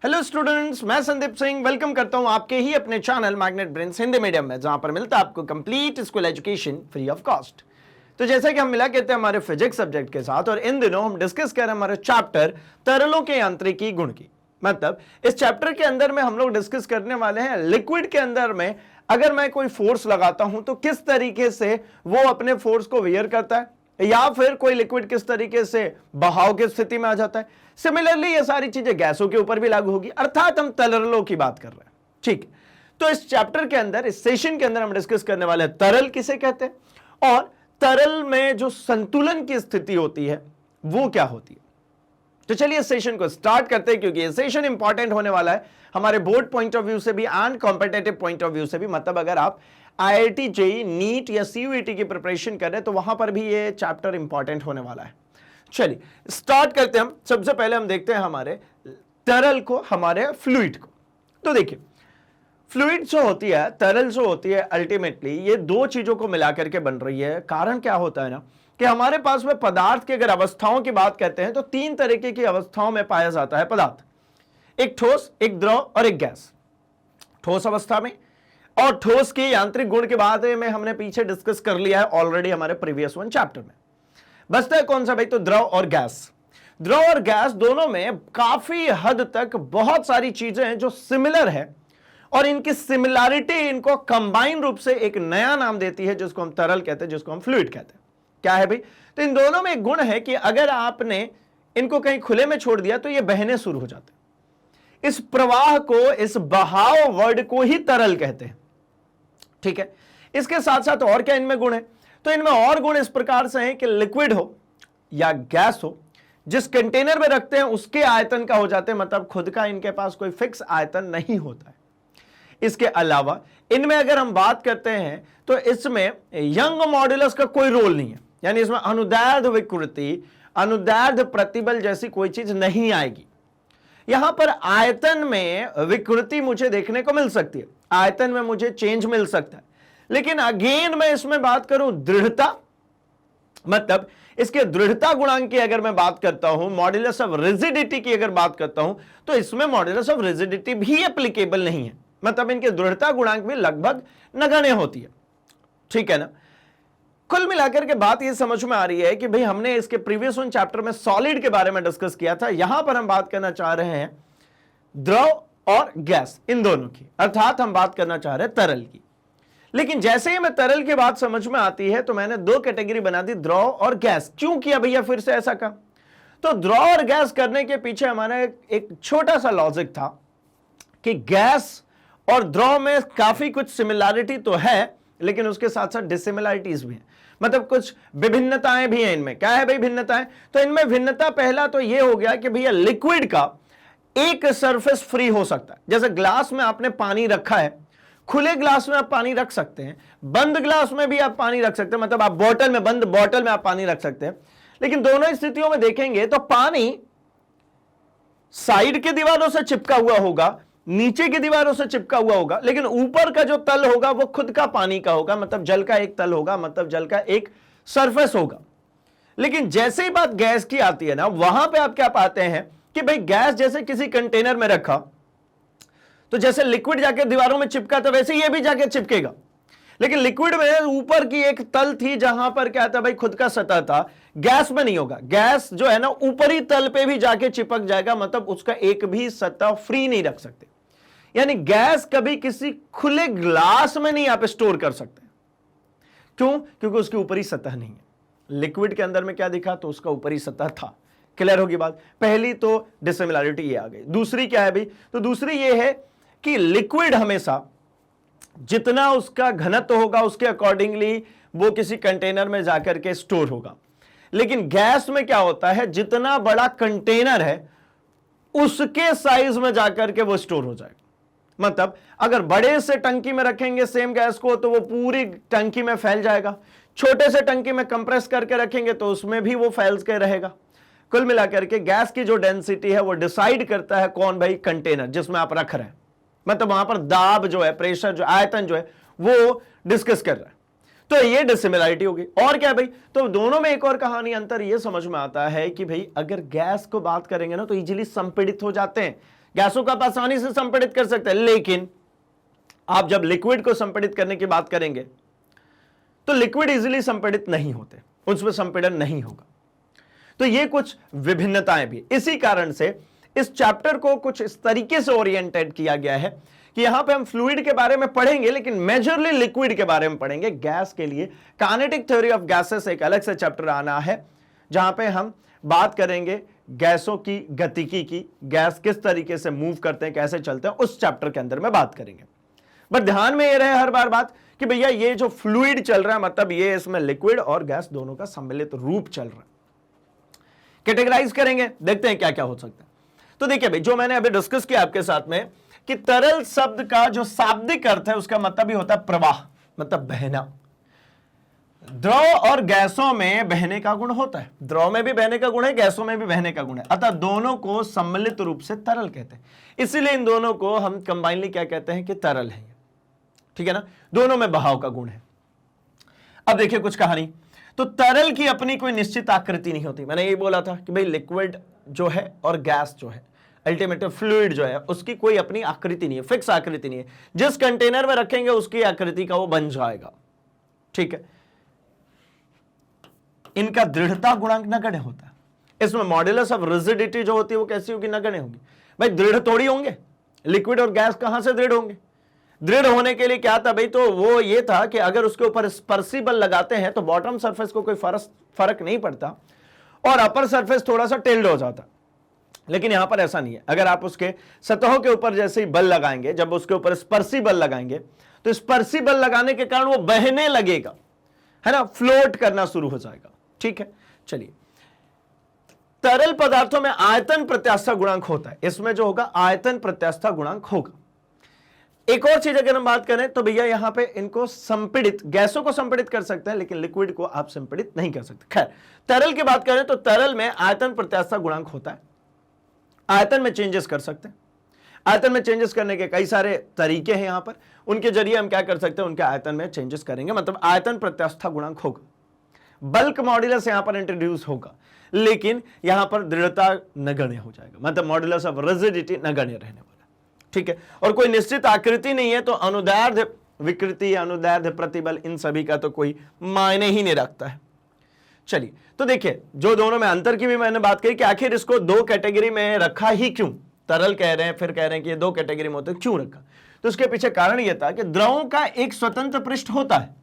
Hello students, मैं Sandeep Singh welcome करता हूं आपके ही अपने channel magnet brains Hindi medium में, जहां पर मिलता है आपको complete school education free of cost. तो जैसा कि हम मिला कहते हैं हमारे फिजिक्स सब्जेक्ट के साथ, और इन दिनों हम डिस्कस कर रहे हैं हमारे चैप्टर तरलों के यांत्रिकी गुण की। मतलब इस चैप्टर के अंदर में हम लोग डिस्कस करने वाले हैं लिक्विड के अंदर में अगर मैं कोई फोर्स लगाता हूं तो किस तरीके से वो अपने फोर्स को वेयर करता है, या फिर कोई लिक्विड किस तरीके से बहाव की स्थिति में आ जाता है। सिमिलरली ये सारी चीजें गैसों के ऊपर भी लागू होगी, अर्थात हम तरलों की बात कर रहे हैं। ठीक है, तो इस चैप्टर के अंदर, इस सेशन के अंदर हम डिस्कस करने वाले हैं तरल किसे कहते हैं और तरल में जो संतुलन की स्थिति होती है वो क्या होती है। तो चलिए सेशन को स्टार्ट करते हैं, क्योंकि ये सेशन इंपॉर्टेंट होने वाला है हमारे बोर्ड पॉइंट ऑफ व्यू से भी and competitive point of view से भी। मतलब अगर आप IIT JEE नीट या CUET की प्रिपरेशन कर रहे हैं तो वहां पर भी ये चैप्टर इंपॉर्टेंट होने वाला है। चलिए स्टार्ट करते हैं हम। सबसे पहले हम देखते हैं हमारे तरल को, हमारे फ्लूइड को। तो देखिए फ्लूइड जो होती है, तरल जो होती है, अल्टीमेटली ये दो चीजों को मिलाकर के बन रही है। कारण क्या होता है ना कि हमारे पास में पदार्थ की अगर अवस्थाओं की बात करते हैं तो तीन तरीके की अवस्थाओं में पाया जाता है पदार्थ, एक ठोस, एक द्रव और एक गैस। ठोस अवस्था में, और ठोस के यांत्रिक गुण के बारे में हमने पीछे डिस्कस कर लिया है ऑलरेडी हमारे प्रीवियस वन चैप्टर में। बचता है कौन सा भाई, तो द्रव और गैस। द्रव और गैस दोनों में काफी हद तक बहुत सारी चीजें हैं जो सिमिलर है, और इनकी सिमिलैरिटी इनको कंबाइन रूप से एक नया नाम देती है जिसको हम तरल कहते हैं, जिसको हम फ्लूइड कहते हैं। क्या है भाई, तो इन दोनों में एक गुण है कि अगर आपने इनको कहीं खुले में छोड़ दिया तो ये बहने शुरू हो जाते हैं। इस प्रवाह को, इस बहाव वर्ड को ही तरल कहते हैं। ठीक है, इसके साथ साथ और क्या इनमें गुण है, तो इनमें और गुण इस प्रकार से हैं कि लिक्विड हो या गैस हो, जिस कंटेनर में रखते हैं उसके आयतन का हो जाते हैं, मतलब खुद का इनके पास कोई फिक्स आयतन नहीं होता है। इसके अलावा इनमें अगर हम बात करते हैं तो इसमें यंग मॉड्यूलस का कोई रोल नहीं है, यानी इसमें अनुदैर्ध्य विकृति, अनुदैर्ध्य प्रतिबल जैसी कोई चीज नहीं आएगी। यहां पर आयतन में विकृति मुझे देखने को मिल सकती है, आयतन में मुझे चेंज मिल सकता है, लेकिन अगेन मैं इसमें बात करूं दृढ़ता, मतलब इसके दृढ़ता गुणांक की अगर मैं बात करता हूं, मॉड्यूलस ऑफ रिजिडिटी की अगर बात करता हूं, तो इसमें मॉड्यूलस ऑफ रिजिडिटी भी एप्लीकेबल नहीं है। मतलब इनके दृढ़ता गुणांक भी लगभग नगण्य होती है। ठीक है ना, कुल मिलाकर के बात यह समझ में आ रही है कि भाई हमने इसके प्रीवियस वन चैप्टर में सॉलिड के बारे में डिस्कस किया था, यहां पर हम बात करना चाह रहे हैं द्रव और गैस, इन दोनों की, अर्थात हम बात करना चाह रहे हैं तरल की। लेकिन जैसे ही मैं तरल की बात समझ में आती है तो मैंने दो कैटेगरी बना दी, द्रव और गैस। क्यों किया भैया फिर से ऐसा कहा, तो द्रव और गैस करने के पीछे हमारा एक छोटा सा लॉजिक था कि गैस और द्रव में काफी कुछ सिमिलैरिटी तो है, लेकिन उसके साथ साथ डिसिमिलैरिटीज भी हैं, मतलब कुछ विभिन्नताएं भी हैं इनमें। क्या है भाई भिन्नताएं, तो इनमें भिन्नता पहला तो यह हो गया कि भैया लिक्विड का एक सरफेस फ्री हो सकता है। जैसे ग्लास में आपने पानी रखा है, खुले ग्लास में आप पानी रख सकते हैं, बंद ग्लास में भी आप पानी रख सकते हैं, मतलब आप बोतल में, बंद बोतल में आप पानी रख सकते हैं। लेकिन दोनों स्थितियों में देखेंगे तो पानी साइड की दीवारों से चिपका हुआ होगा, नीचे की दीवारों से चिपका हुआ होगा, लेकिन ऊपर का जो तल होगा वो खुद का पानी का होगा, मतलब जल का एक तल होगा, मतलब जल का एक सरफेस होगा। लेकिन जैसे ही बात गैस की आती है ना, वहां पे आप क्या पाते हैं कि भाई गैस जैसे किसी कंटेनर में रखा, तो जैसे लिक्विड जाके दीवारों में चिपका था वैसे ये भी जाके चिपकेगा। लेकिन लिक्विड में ऊपर की एक तल थी जहां पर क्या था भाई, खुद का सतह था। गैस में नहीं होगा, गैस जो है ना ऊपरी तल पे भी जाके चिपक जाएगा, मतलब उसका एक भी सतह फ्री नहीं रख सकते। यानी गैस कभी किसी खुले ग्लास में नहीं आप स्टोर कर सकते। क्यों, क्योंकि उसकी ऊपरी सतह नहीं है। लिक्विड के अंदर में क्या दिखा, तो उसका ऊपरी सतह था। क्लियर होगी बात। पहली तो डिसिमिलैरिटी ये आ गई। दूसरी क्या है भाई, तो दूसरी ये है कि लिक्विड हमेशा जितना उसका घनत्व होगा उसके अकॉर्डिंगली वो किसी कंटेनर में जाकर के स्टोर होगा। लेकिन गैस में क्या होता है, जितना बड़ा कंटेनर है उसके साइज में जाकर के वो स्टोर हो जाएगा। मतलब अगर बड़े से टंकी में रखेंगे सेम गैस को तो वो पूरी टंकी में फैल जाएगा, छोटे से टंकी में कंप्रेस करके रखेंगे तो उसमें भी वो फैल के रहेगा। कुल मिलाकर के गैस की जो डेंसिटी है वो डिसाइड करता है कौन भाई, कंटेनर जिसमें आप रख रहे हैं। मतलब वहां पर दाब जो है, प्रेशर जो, आयतन जो है वो डिस्कस कर रहा है। तो ये डिसिमिलैरिटी होगी। और क्या भाई, तो दोनों में एक और कहानी अंतर ये समझ में आता है कि भाई अगर गैस को बात करेंगे ना तो इजीली संपीड़ित हो जाते हैं, गैसों को आप आसानी से संपीड़ित कर सकते हैं, लेकिन आप जब लिक्विड को संपीड़ित करने की बात करेंगे तो लिक्विड इजीली संपीड़ित नहीं होते, उसमें संपीड़न नहीं होगा। तो ये कुछ विभिन्नताएं भी, इसी कारण से इस चैप्टर को कुछ इस तरीके से ओरिएंटेड किया गया है कि यहां पे हम फ्लूइड के बारे में पढ़ेंगे, लेकिन मेजरली लिक्विड के बारे में पढ़ेंगे। गैस के लिए काइनेटिक थ्योरी ऑफ गैसेस एक अलग से चैप्टर आना है, जहां पे हम बात करेंगे गैसों की गतिकी की, गैस किस तरीके से मूव करते हैं, कैसे चलते हैं, उस चैप्टर के अंदर में बात करेंगे। बट ध्यान में ये रहे हर बार बात कि भैया ये जो फ्लूइड चल रहा है, मतलब ये इसमें लिक्विड और गैस दोनों का सम्मिलित रूप चल रहा है। कैटेगराइज करेंगे, देखते हैं क्या क्या हो सकता है। तो देखिए भाई, जो मैंने अभी डिस्कस किया आपके साथ में कि तरल शब्द का जो शाब्दिक अर्थ है उसका मतलब ही होता है प्रवाह, मतलब बहना। द्रव और गैसों में बहने का गुण होता है, द्रव में भी बहने का गुण है, गैसों में भी बहने का गुण है, अतः दोनों को सम्मिलित रूप से तरल कहते हैं। इसीलिए इन दोनों को हम कंबाइनली क्या कहते हैं कि तरल है, ठीक है ना, दोनों में बहाव का गुण है। अब देखिए कुछ कहानी, तो तरल की अपनी कोई निश्चित आकृति नहीं होती। मैंने ये बोला था कि भाई लिक्विड जो है और गैस जो है, अल्टीमेटली फ्लूइड जो है, उसकी कोई अपनी आकृति नहीं है, फिक्स आकृति नहीं है। जिस कंटेनर में रखेंगे उसकी आकृति का वो बन जाएगा, ठीक है। इनका दृढ़ता गुणांक नगण्य होता है। इसमें मॉड्यूलस ऑफ रिजिडिटी जो होती है वो कैसी होगी, नगण्य होगी। भाई दृढ़ थोड़ी होंगे, लिक्विड और गैस कहां से दृढ़ होंगे। दृढ़ होने के लिए क्या था भाई, तो वो ये था कि अगर उसके ऊपर स्पर्शी बल लगाते हैं तो बॉटम सरफेस को कोई फर्क नहीं पड़ता और अपर सरफेस थोड़ा सा टिल्ड हो जाता। लेकिन यहां पर ऐसा नहीं है। अगर आप उसके सतहों के ऊपर जैसे ही बल लगाएंगे, जब उसके ऊपर स्पर्शी बल लगाएंगे तो स्पर्शी बल लगाने के कारण वो बहने लगेगा, है ना, फ्लोट करना शुरू हो जाएगा, ठीक है। चलिए, तरल पदार्थों में आयतन प्रत्यास्था गुणांक होता है, इसमें जो होगा आयतन प्रत्यास्था गुणांक होगा। एक और चीज अगर हम बात करें तो भैया यहां पे इनको संपीड़ित, गैसों को संपीड़ित कर सकते हैं लेकिन लिक्विड को आप संपीड़ित नहीं कर सकते। खैर, तरल की बात करें तो तरल में आयतन प्रत्यास्था गुणांक होता है, आयतन में चेंजेस कर सकते हैं। आयतन में चेंजेस करने के कई सारे तरीके हैं यहां पर, उनके जरिए हम क्या कर सकते हैं, उनके आयतन में चेंजेस करेंगे, मतलब आयतन प्रत्यास्था गुणांक होगा। बल्क मॉड्यूलस यहां पर इंट्रोड्यूस होगा, लेकिन यहां पर दृढ़ता नगण्य हो जाएगा, मतलब मॉड्यूलस ऑफ रिजिडिटी नगण्य रहने वाला, ठीक है। और कोई निश्चित आकृति नहीं है तो अनुदैर्ध्य विकृति, अनुदैर्ध्य प्रतिबल, इन सभी का तो कोई मायने ही नहीं रखता है। चलिए, तो देखिए जो दोनों में अंतर की भी मैंने बात करी कि आखिर इसको दो कैटेगरी में रखा ही क्यों, तरल कह रहे हैं फिर कह रहे हैं कि ये दो कैटेगरी में होते, क्यों रखा। तो उसके पीछे कारण यह था कि द्रवों का एक स्वतंत्र पृष्ठ होता है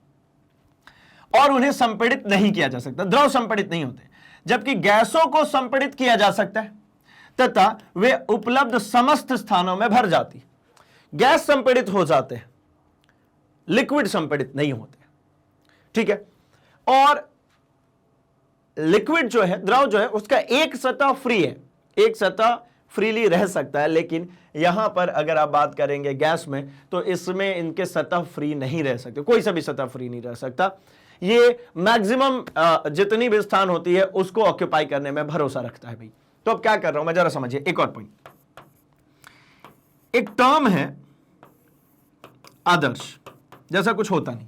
और उन्हें संपीड़ित नहीं किया जा सकता, द्रव संपीड़ित नहीं होते, जबकि गैसों को संपीड़ित किया जा सकता है तथा वे उपलब्ध समस्त स्थानों में भर जाती। गैस संपीड़ित हो जाते हैं, लिक्विड संपीड़ित नहीं होते, ठीक है। और लिक्विड जो है, द्रव जो है, उसका एक सतह फ्री है, एक सतह फ्रीली रह सकता है, लेकिन यहां पर अगर आप बात करेंगे गैस में तो इसमें इनके सतह फ्री नहीं रह सकते, कोई सा भी सतह फ्री नहीं रह सकता। ये मैक्सिमम जितनी भी स्थान होती है उसको ऑक्यूपाई करने में भरोसा रखता है भाई। तो अब क्या कर रहा हूं मैं, जरा समझिए एक और पॉइंट। एक टर्म है आदर्श, जैसा कुछ होता नहीं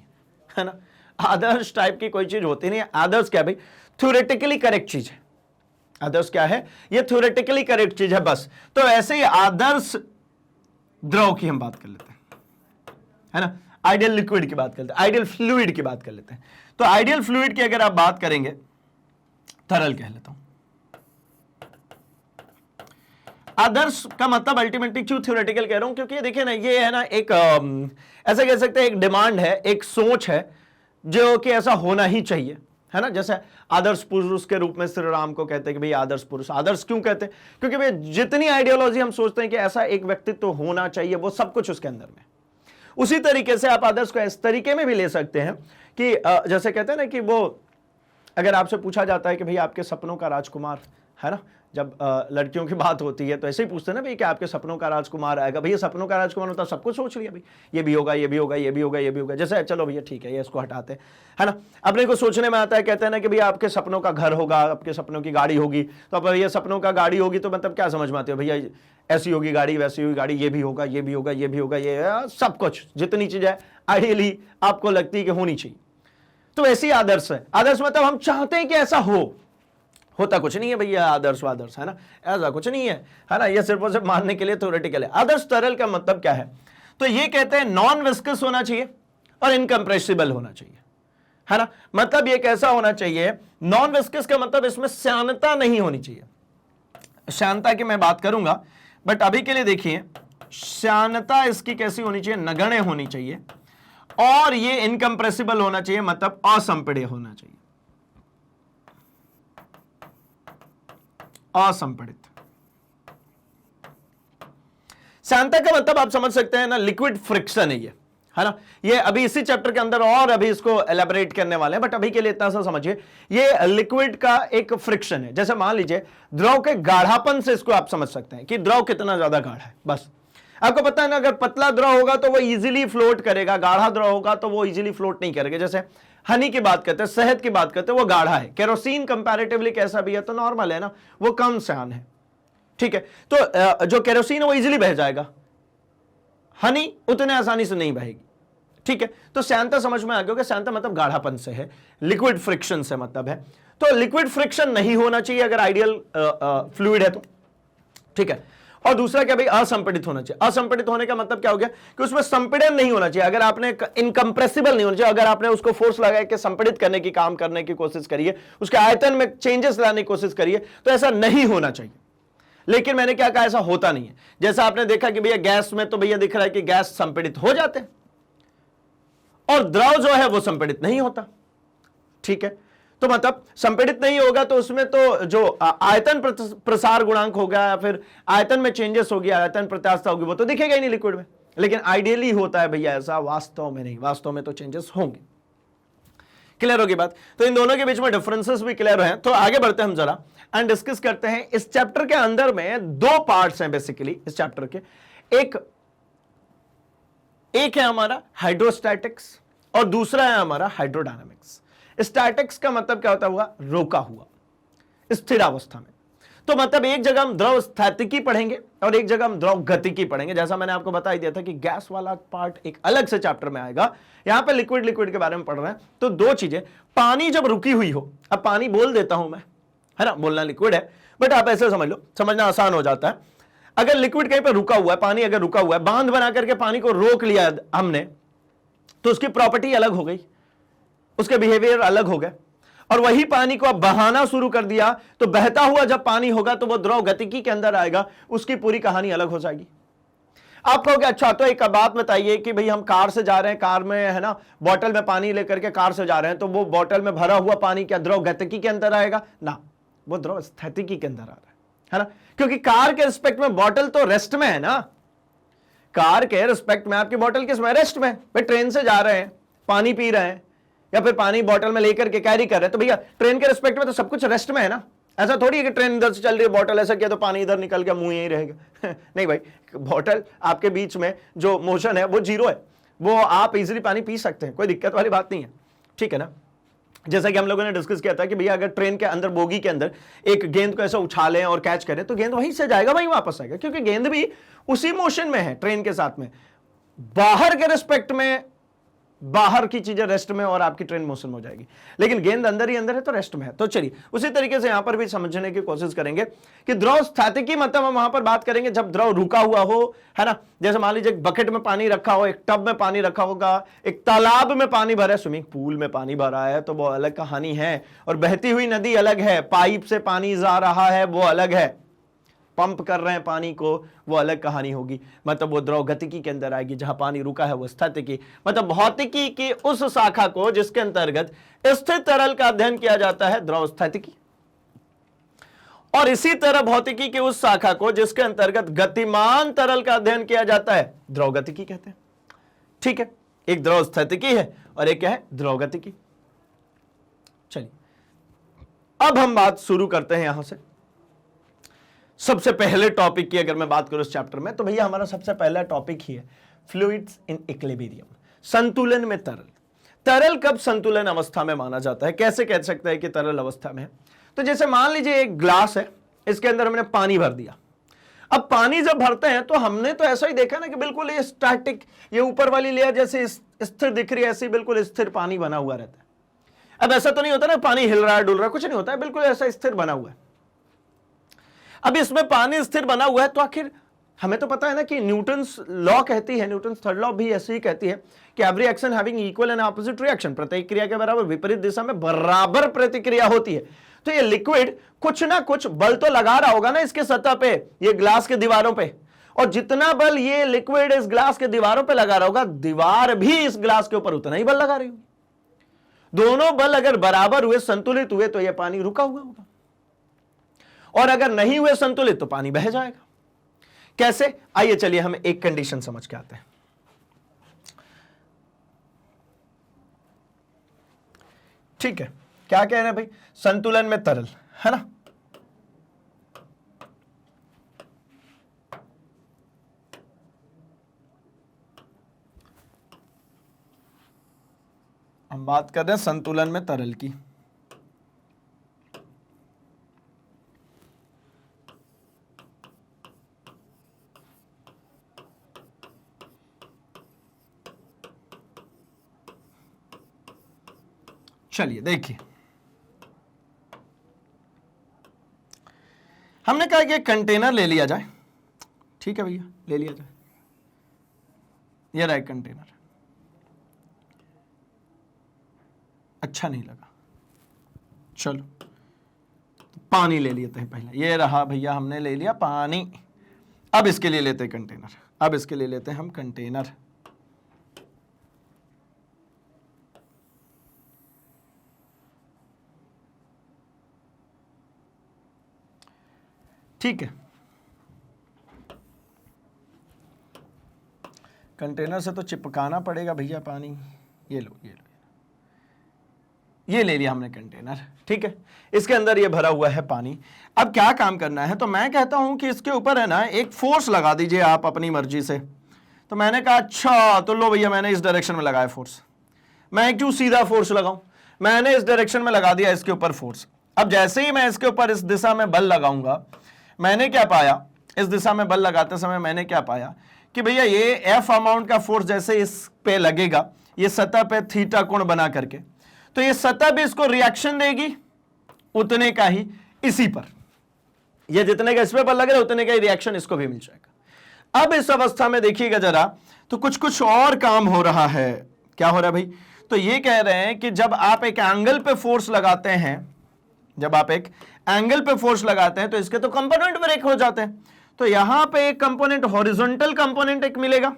है ना, आदर्श टाइप की कोई चीज होती नहीं है। आदर्श क्या भाई, थ्योरेटिकली करेक्ट चीज है। आदर्श क्या है, ये थ्योरेटिकली करेक्ट चीज है बस। तो ऐसे ही आदर्श द्रव की हम बात कर लेते हैं, है ना, आइडियल लिक्विड की बात करते हैं, आइडियल फ्लूइड की बात कर लेते हैं। तो आइडियल फ्लूइड की अगर आप बात करेंगे, तरल कह लेता हूं। आदर्श का मतलब अल्टीमेटली क्यों थ्योरेटिकल कह रहा हूं, क्योंकि देखिए ना, ये है ना एक ऐसा कह सकते हैं एक डिमांड है, एक सोच है जो कि ऐसा होना ही चाहिए, है ना। जैसे आदर्श पुरुष के रूप में श्री राम को कहते हैं कि भाई आदर्श पुरुष। आदर्श क्यों कहते हैं, क्योंकि भाई जितनी आइडियोलॉजी हम सोचते हैं कि ऐसा एक व्यक्तित्व तो होना चाहिए, वो सब कुछ उसके अंदर में। उसी तरीके से आप आदर्श को इस तरीके में भी ले सकते हैं कि जैसे कहते हैं ना कि वो, अगर आपसे पूछा जाता है कि भाई आपके सपनों का राजकुमार, है ना, जब लड़कियों की बात होती है तो ऐसे ही पूछते हैं ना भाई कि आपके सपनों का राजकुमार आएगा। भैया सपनों का राजकुमार होता है, सब कुछ सोच लिया भाई, ये भी होगा, ये भी होगा, ये भी होगा, ये भी होगा। जैसे चलो भैया ठीक है, ये इसको हटाते हैं, है ना। अपने को सोचने में आता है, कहते हैं ना कि भैया आपके सपनों का घर होगा, आपके सपनों की गाड़ी होगी। तो अब भैया सपनों का गाड़ी होगी तो मतलब क्या समझ में आती है, भैया ऐसी होगी गाड़ी, वैसी होगी गाड़ी, ये भी होगा, ये भी होगा, ये भी होगा, ये सब कुछ जितनी चीजें आइडियली आपको लगती है कि होनी चाहिए। तो ऐसी आदर्श है। आदर्श मतलब हम चाहते हैं कि ऐसा होता कुछ नहीं है भैया आदर्श वादर्श, है ना, ऐसा कुछ नहीं है ना, ये सिर्फ और सिर्फ मानने के लिए थ्योरेटिकल है। आदर्श तरल का मतलब क्या है, तो ये कहते हैं नॉन विस्कस होना चाहिए और इनकम्प्रेसिबल होना चाहिए, है ना। मतलब ये कैसा होना चाहिए, नॉन विस्कस का मतलब इसमें श्यानता नहीं होनी चाहिए। श्यानता की मैं बात करूंगा, बट अभी के लिए देखिए श्यानता इसकी कैसी होनी चाहिए, नगण्य होनी चाहिए, और ये इनकम्प्रेसिबल होना चाहिए, मतलब असंपीड्य होना चाहिए, असंपीड़ित। श्यानता का मतलब आप समझ सकते हैं ना, लिक्विड फ्रिक्शन है ना। ये अभी इसी चैप्टर के अंदर और अभी इसको एलैबोरेट करने वाले हैं, बट अभी के लिए इतना सा समझिए, ये लिक्विड का एक फ्रिक्शन है। जैसे मान लीजिए द्रव के गाढ़ापन से इसको आप समझ सकते हैं कि द्रव कितना ज्यादा गाढ़ा है। बस आपको पता है ना, अगर पतला द्रव होगा तो वो इजीली फ्लोट करेगा, गाढ़ा द्रव होगा तो वो इजीली फ्लोट नहीं करेगा। जैसे हनी की बात करते हैं, शहद की बात करते हैं, वो गाढ़ा है। केरोसिन कंपैरेटिवली कैसा भी है, तो नॉर्मल है ना, वो कम श्यान है, ठीक है। तो जो केरोसिन है वो इजीली बह जाएगा, हनी उतने आसानी से नहीं बहेगी, ठीक है। तो श्यानता समझ में आ गया कि श्यानता मतलब गाढ़ापन से है, लिक्विड फ्रिक्शन से मतलब है। तो लिक्विड फ्रिक्शन नहीं होना चाहिए अगर आइडियल फ्लूइड है तो, ठीक है। और दूसरा क्या भाई, असंपीड़ित होना चाहिए। असंपीड़ित होने का मतलब क्या हो गया कि उसमें संपीड़न नहीं होना चाहिए। अगर आपने इनकम्प्रेसिबल नहीं होना चाहिए, अगर आपने उसको फोर्स लगाया कि संपीड़ित करने की काम करने की कोशिश करिए, उसके आयतन में चेंजेस लाने की कोशिश करिए, तो ऐसा नहीं होना चाहिए। लेकिन मैंने क्या कहा, ऐसा होता नहीं है। जैसा आपने देखा कि भैया गैस में तो भैया दिख रहा है कि गैस संपीड़ित हो जाते हैं और द्रव जो है वो संपीड़ित नहीं होता, ठीक है। तो मतलब संपीड़ित नहीं होगा तो उसमें तो जो आयतन प्रसार गुणांक होगा या फिर आयतन में चेंजेस होगी, आयतन प्रत्यास्थता होगी, वो तो दिखेगा ही नहीं लिक्विड में। लेकिन आइडियली होता है भैया ऐसा, वास्तव में नहीं, वास्तव में तो चेंजेस होंगे। क्लियर होगी बात। तो इन दोनों के बीच में डिफरेंसेस भी क्लियर हैं। तो आगे बढ़ते हैं हम जरा एंड डिस्कस करते हैं। इस चैप्टर के अंदर में दो पार्ट्स हैं बेसिकली इस चैप्टर के। एक है हमारा हाइड्रोस्टैटिक्स और दूसरा है हमारा हाइड्रोडायनामिक्स। स्टैटिक्स का मतलब क्या होता हुआ, रोका हुआ, स्थिर अवस्था में। तो मतलब एक जगह हम द्रव स्थैतिकी पढ़ेंगे और एक जगह हम द्रव गतिकी पढ़ेंगे। जैसा मैंने आपको बता ही दिया था कि गैस वाला पार्ट एक अलग से चैप्टर में आएगा। यहां पे लिक्विड के बारे में पढ़ रहे हैं। तो दो चीजें, पानी जब रुकी हुई हो, अब पानी बोल देता हूं मैं, है ना, बोलना लिक्विड है, बट आप ऐसे समझ लो, समझना आसान हो जाता है। अगर लिक्विड कहीं पर रुका हुआ है, पानी अगर रुका हुआ है, बांध बना करके पानी को रोक लिया हमने, तो उसकी प्रॉपर्टी अलग हो गई, उसके बिहेवियर अलग हो गए। और वही पानी को अब बहाना शुरू कर दिया, तो बहता हुआ जब पानी होगा तो वो द्रव गतिकी के अंदर आएगा, उसकी पूरी कहानी अलग हो जाएगी। आप कहोगे अच्छा, तो एक बात बताइए कि भाई हम कार से जा रहे हैं, कार में है ना बोतल में पानी लेकर के कार से जा रहे हैं, तो वो बोतल में भरा हुआ पानी क्या द्रव गतिकी के अंदर आएगा ना, वो द्रव स्थितिकी के अंदर आ रहा है ना। क्योंकि कार के रिस्पेक्ट में बोतल तो रेस्ट में है ना, कार के रिस्पेक्ट में आपकी बोतल किस में, रेस्ट में। भाई ट्रेन से जा रहे हैं, पानी पी रहे हैं या फिर पानी बोतल में लेकर के कैरी कर रहे हैं, तो भैया ट्रेन के रिस्पेक्ट में तो सब कुछ रेस्ट में है ना। ऐसा थोड़ी है कि ट्रेन इधर से चल रही है, बोतल ऐसा किया तो पानी इधर निकल गया, मुंह यहीं रहेगा नहीं भाई, बोतल आपके बीच में जो मोशन है वो जीरो है, वो आप इजीली पानी पी सकते हैं, कोई दिक्कत वाली बात नहीं है, ठीक है ना। जैसा कि हम लोगों ने डिस्कस किया था कि भैया अगर ट्रेन के अंदर, बोगी के अंदर एक गेंद को ऐसा उछालें और कैच करें तो गेंद वहीं से जाएगा, वहीं वापस आएगा, क्योंकि गेंद भी उसी मोशन में है ट्रेन के साथ में। बाहर के रिस्पेक्ट में बाहर की चीजें रेस्ट में और आपकी ट्रेन मोशन में हो जाएगी, लेकिन गेंद अंदर ही अंदर है तो रेस्ट में है। तो चलिए उसी तरीके से यहां पर भी समझने की कोशिश करेंगे कि द्रव स्थितिकी मतलब हम वहां पर बात करेंगे जब द्रव रुका हुआ हो, है ना। जैसे मान लीजिए एक बकेट में पानी रखा हो, एक टब में पानी रखा होगा, एक तालाब में पानी भरा है, स्विमिंग पूल में पानी भरा है, तो वो अलग कहानी है। और बहती हुई नदी अलग है, पाइप से पानी जा रहा है वो अलग है, पंप कर रहे हैं पानी को, वो अलग कहानी होगी। मतलब वो द्रव गतिकी के अंदर आएगी, जहां पानी रुका है वो स्थितिकी, मतलब भौतिकी की उस शाखा को जिसके अंतर्गत स्थिर तरल का अध्ययन किया जाता है, द्रव स्थितिकी। और इसी तरह भौतिकी की उस शाखा को जिसके अंतर्गत गतिमान तरल का अध्ययन किया जाता है, द्रव गतिकी कहते हैं, ठीक है। एक द्रव स्थितिकी है और एक क्या है, द्रव गतिकी। चलिए अब हम बात शुरू करते हैं यहां से। सबसे पहले टॉपिक की अगर मैं बात करूं इस चैप्टर में, तो भैया हमारा सबसे पहला टॉपिक ही है फ्लूइड्स इन इक्विलिब्रियम, संतुलन में तरल। तरल कब संतुलन अवस्था में माना जाता है, कैसे कह सकते हैं कि तरल अवस्था में है। तो जैसे मान लीजिए एक ग्लास है, इसके अंदर हमने पानी भर दिया। अब पानी जब भरते हैं तो हमने तो ऐसा ही देखा ना कि बिल्कुल ये स्टैटिक, ये ऊपर वाली लेयर जैसे स्थिर दिख रही है, ऐसे बिल्कुल स्थिर पानी बना हुआ रहता है। अब ऐसा तो नहीं होता ना पानी हिल रहा है डुल रहा है, कुछ नहीं होता है, बिल्कुल ऐसा स्थिर बना हुआ है। अब इसमें पानी स्थिर बना हुआ है तो आखिर हमें तो पता है ना कि न्यूटन्स लॉ कहती है, न्यूटन्स थर्ड लॉ भी ऐसे ही कहती है कि every action having equal and opposite reaction, प्रत्येक क्रिया के बराबर विपरीत दिशा में बराबर प्रतिक्रिया होती है। तो ये लिक्विड कुछ ना कुछ बल तो लगा रहा होगा ना इसके सतह पे, ये ग्लास के दीवारों पे, और जितना बल ये लिक्विड इस ग्लास के दीवारों पे लगा रहा होगा, दीवार भी इस ग्लास के ऊपर उतना ही बल लगा रही होगी। दोनों बल अगर बराबर हुए, संतुलित हुए, तो यह पानी रुका हुआ होगा, और अगर नहीं हुए संतुलित तो पानी बह जाएगा। कैसे? आइए चलिए हम एक कंडीशन समझ के आते हैं। ठीक है, क्या कह रहे हैं भाई? संतुलन में तरल, है ना? हम बात कर रहे हैं संतुलन में तरल की। चलिए देखिए, हमने कहा कि कंटेनर ले लिया जाए। ठीक है भैया, ले लिया जाए। ये रहा एक कंटेनर, अच्छा नहीं लगा, चलो तो पानी ले लेते हैं पहले। ये रहा भैया, हमने ले लिया पानी। अब इसके लिए लेते हैं कंटेनर, अब इसके लिए लेते हैं हम कंटेनर। ठीक है, कंटेनर से तो चिपकाना पड़ेगा भैया पानी। ये लो, ये लो, ये ले लिया हमने कंटेनर। ठीक है, इसके अंदर ये भरा हुआ है पानी। अब क्या काम करना है? तो मैं कहता हूं कि इसके ऊपर है ना एक फोर्स लगा दीजिए आप अपनी मर्जी से। तो मैंने कहा अच्छा, तो लो भैया, मैंने इस डायरेक्शन में लगाया फोर्स। मैं क्यों सीधा फोर्स लगाऊं? मैंने इस डायरेक्शन में लगा दिया इसके ऊपर फोर्स। अब जैसे ही मैं इसके ऊपर इस दिशा में बल लगाऊंगा, मैंने क्या पाया? इस दिशा में बल लगाते समय मैंने क्या पाया कि भैया ये एफ अमाउंट का फोर्स जैसे इस पे लगेगा, ये सतह पे थीटा कोण बना करके, तो ये सतह भी इसको रिएक्शन देगी उतने का ही इसी पर। ये जितने का इस पे बल लग रहा है उतने का ही रिएक्शन इसको भी मिल जाएगा। अब इस अवस्था में देखिएगा जरा, तो कुछ और काम हो रहा है। क्या हो रहा है भाई? तो ये कह रहे हैं कि जब आप एक एंगल पे फोर्स लगाते हैं, जब आप एक एंगल पे फोर्स लगाते हैं तो इसके तो कंपोनेंट ब्रेक हो जाते हैं। तो यहां पे एक कंपोनेंट, हॉरिजॉन्टल कंपोनेंट एक मिलेगा,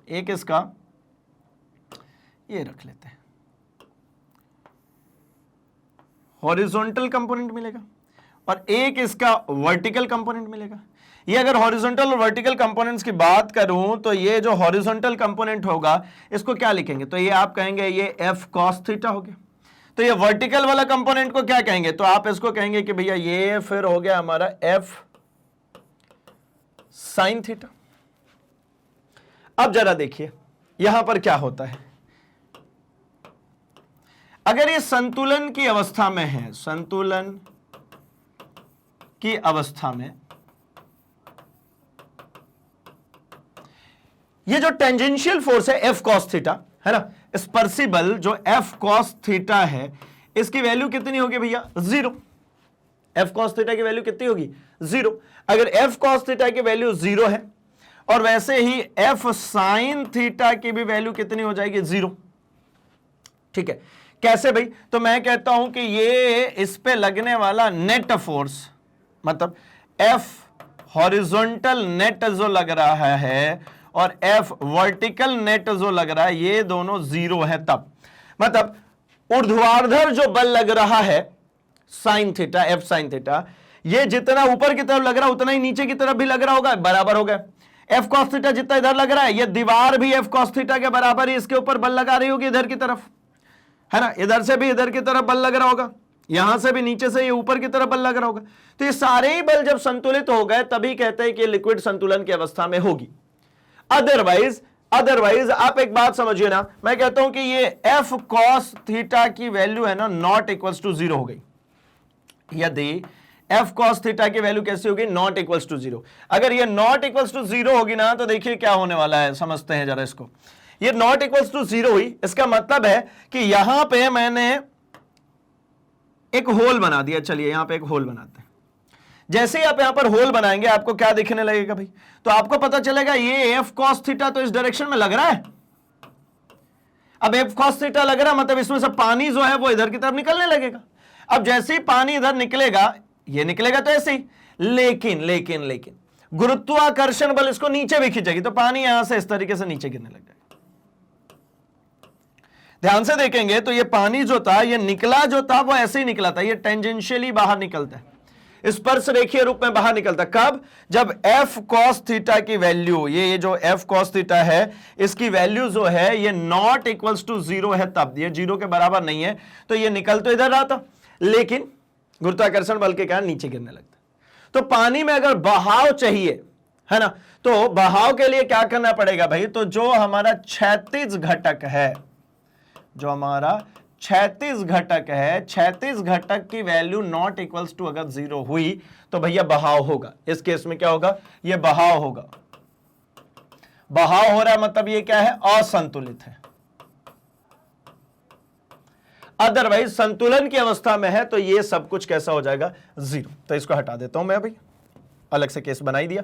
एक इसका ये रख लेते हैं, हॉरिजॉन्टल कंपोनेंट मिलेगा, और एक इसका वर्टिकल कंपोनेंट मिलेगा। ये अगर हॉरिजॉन्टल और वर्टिकल कंपोनेंट्स की बात करूं तो ये जो हॉरिजॉन्टल कंपोनेंट होगा इसको क्या लिखेंगे? तो ये आप कहेंगे ये एफ कॉस थीटा हो गया। तो ये वर्टिकल वाला कंपोनेंट को क्या कहेंगे? तो आप इसको कहेंगे कि भैया ये फिर हो गया हमारा एफ साइन थीटा। अब जरा देखिए यहां पर क्या होता है। अगर ये संतुलन की अवस्था में है, संतुलन की अवस्था में ये जो टेंजेंशियल फोर्स है एफ कॉस थीटा, है ना, स्पर्शी बल जो एफ कॉस थीटा है, इसकी वैल्यू कितनी होगी भैया? 0। एफ कॉस थीटा की वैल्यू कितनी होगी? 0। अगर एफ कॉस थीटा की वैल्यू 0 है, और वैसे ही एफ साइन थीटा की भी वैल्यू कितनी हो जाएगी? 0। ठीक है, कैसे भाई? तो मैं कहता हूं कि ये इस पे लगने वाला नेट फोर्स, मतलब एफ हॉरिजॉन्टल नेट जो लग रहा है और एफ वर्टिकल नेट जो लग रहा है, ये दोनों 0 है। तब मतलब ऊर्ध्वाधर जो बल लग रहा है sine theta, F sine theta, ये जितना ऊपर की तरफ लग रहा है उतना ही नीचे की तरफ भी लग रहा होगा, बराबर हो गया। एफ कॉस थीटा जितना इधर लग रहा है, ये दीवार भी एफ कॉस थीटा के बराबर ही इसके ऊपर बल लगा रही होगी इधर की तरफ, है ना। इधर से भी इधर की तरफ बल लग रहा होगा, यहां से भी नीचे से ये ऊपर की तरफ बल लग रहा होगा। तो ये सारे ही बल जब संतुलित हो गए तभी कहते हैं कि लिक्विड संतुलन की अवस्था में होगी। अदरवाइज आप एक बात समझिए ना, मैं कहता हूं कि ये एफ कॉस थीटा की वैल्यू है ना नॉट इक्वल्स टू 0 हो गई। यदि एफ कॉस थीटा की वैल्यू कैसी होगी? Not equals to 0। अगर ये नॉट इक्वल्स टू 0 होगी ना, तो देखिए क्या होने वाला है, समझते हैं जरा इसको। ये नॉट इक्वल्स टू जीरो हुई, इसका मतलब है कि यहां पे मैंने एक होल बना दिया। चलिए यहां पे एक होल बनाते हैं। जैसे ही आप यहां पर होल बनाएंगे आपको क्या दिखने लगेगा भाई, तो आपको पता चलेगा ये एफ कॉस थीटा तो इस डायरेक्शन में लग रहा है। अब एफ कॉस थीटा लग रहा है मतलब इसमें से पानी जो है वो इधर की तरफ निकलने लगेगा। अब जैसे ही पानी इधर निकलेगा, ये निकलेगा तो ऐसे ही, लेकिन लेकिन लेकिन गुरुत्वाकर्षण बल इसको नीचे भी खींचेगी, तो पानी यहां से इस तरीके से नीचे गिरने लग जाएगा। ध्यान से देखेंगे तो ये पानी जो था, ये निकला जो था वो ऐसे ही निकला था, ये टेंजेंशियली बाहर निकलता है, स्पर्श रेखीय रूप में बाहर निकलता। कब? जब f cos थीटा की वैल्यू, ये जो f cos थीटा है इसकी वैल्यू जो है ये नॉट इक्वल्स टू जीरो है, तब ये जीरो के बराबर नहीं है, तो ये निकल तो इधर रहा था लेकिन गुरुत्वाकर्षण बल के कारण नीचे गिरने लगता। तो पानी में अगर बहाव चाहिए है ना, तो बहाव के लिए क्या करना पड़ेगा भाई, तो जो हमारा क्षैतिज घटक है, जो हमारा क्षैतिज घटक है, क्षैतिज घटक की वैल्यू नॉट इक्वल्स टू अगर जीरो हुई तो भैया बहाव होगा। इस केस में क्या होगा, ये बहाव होगा। बहाव हो रहा है मतलब ये क्या है, असंतुलित है। अदरवाइज संतुलन की अवस्था में है तो ये सब कुछ कैसा हो जाएगा, जीरो। तो इसको हटा देता हूं मैं अभी, अलग से केस बना ही दिया।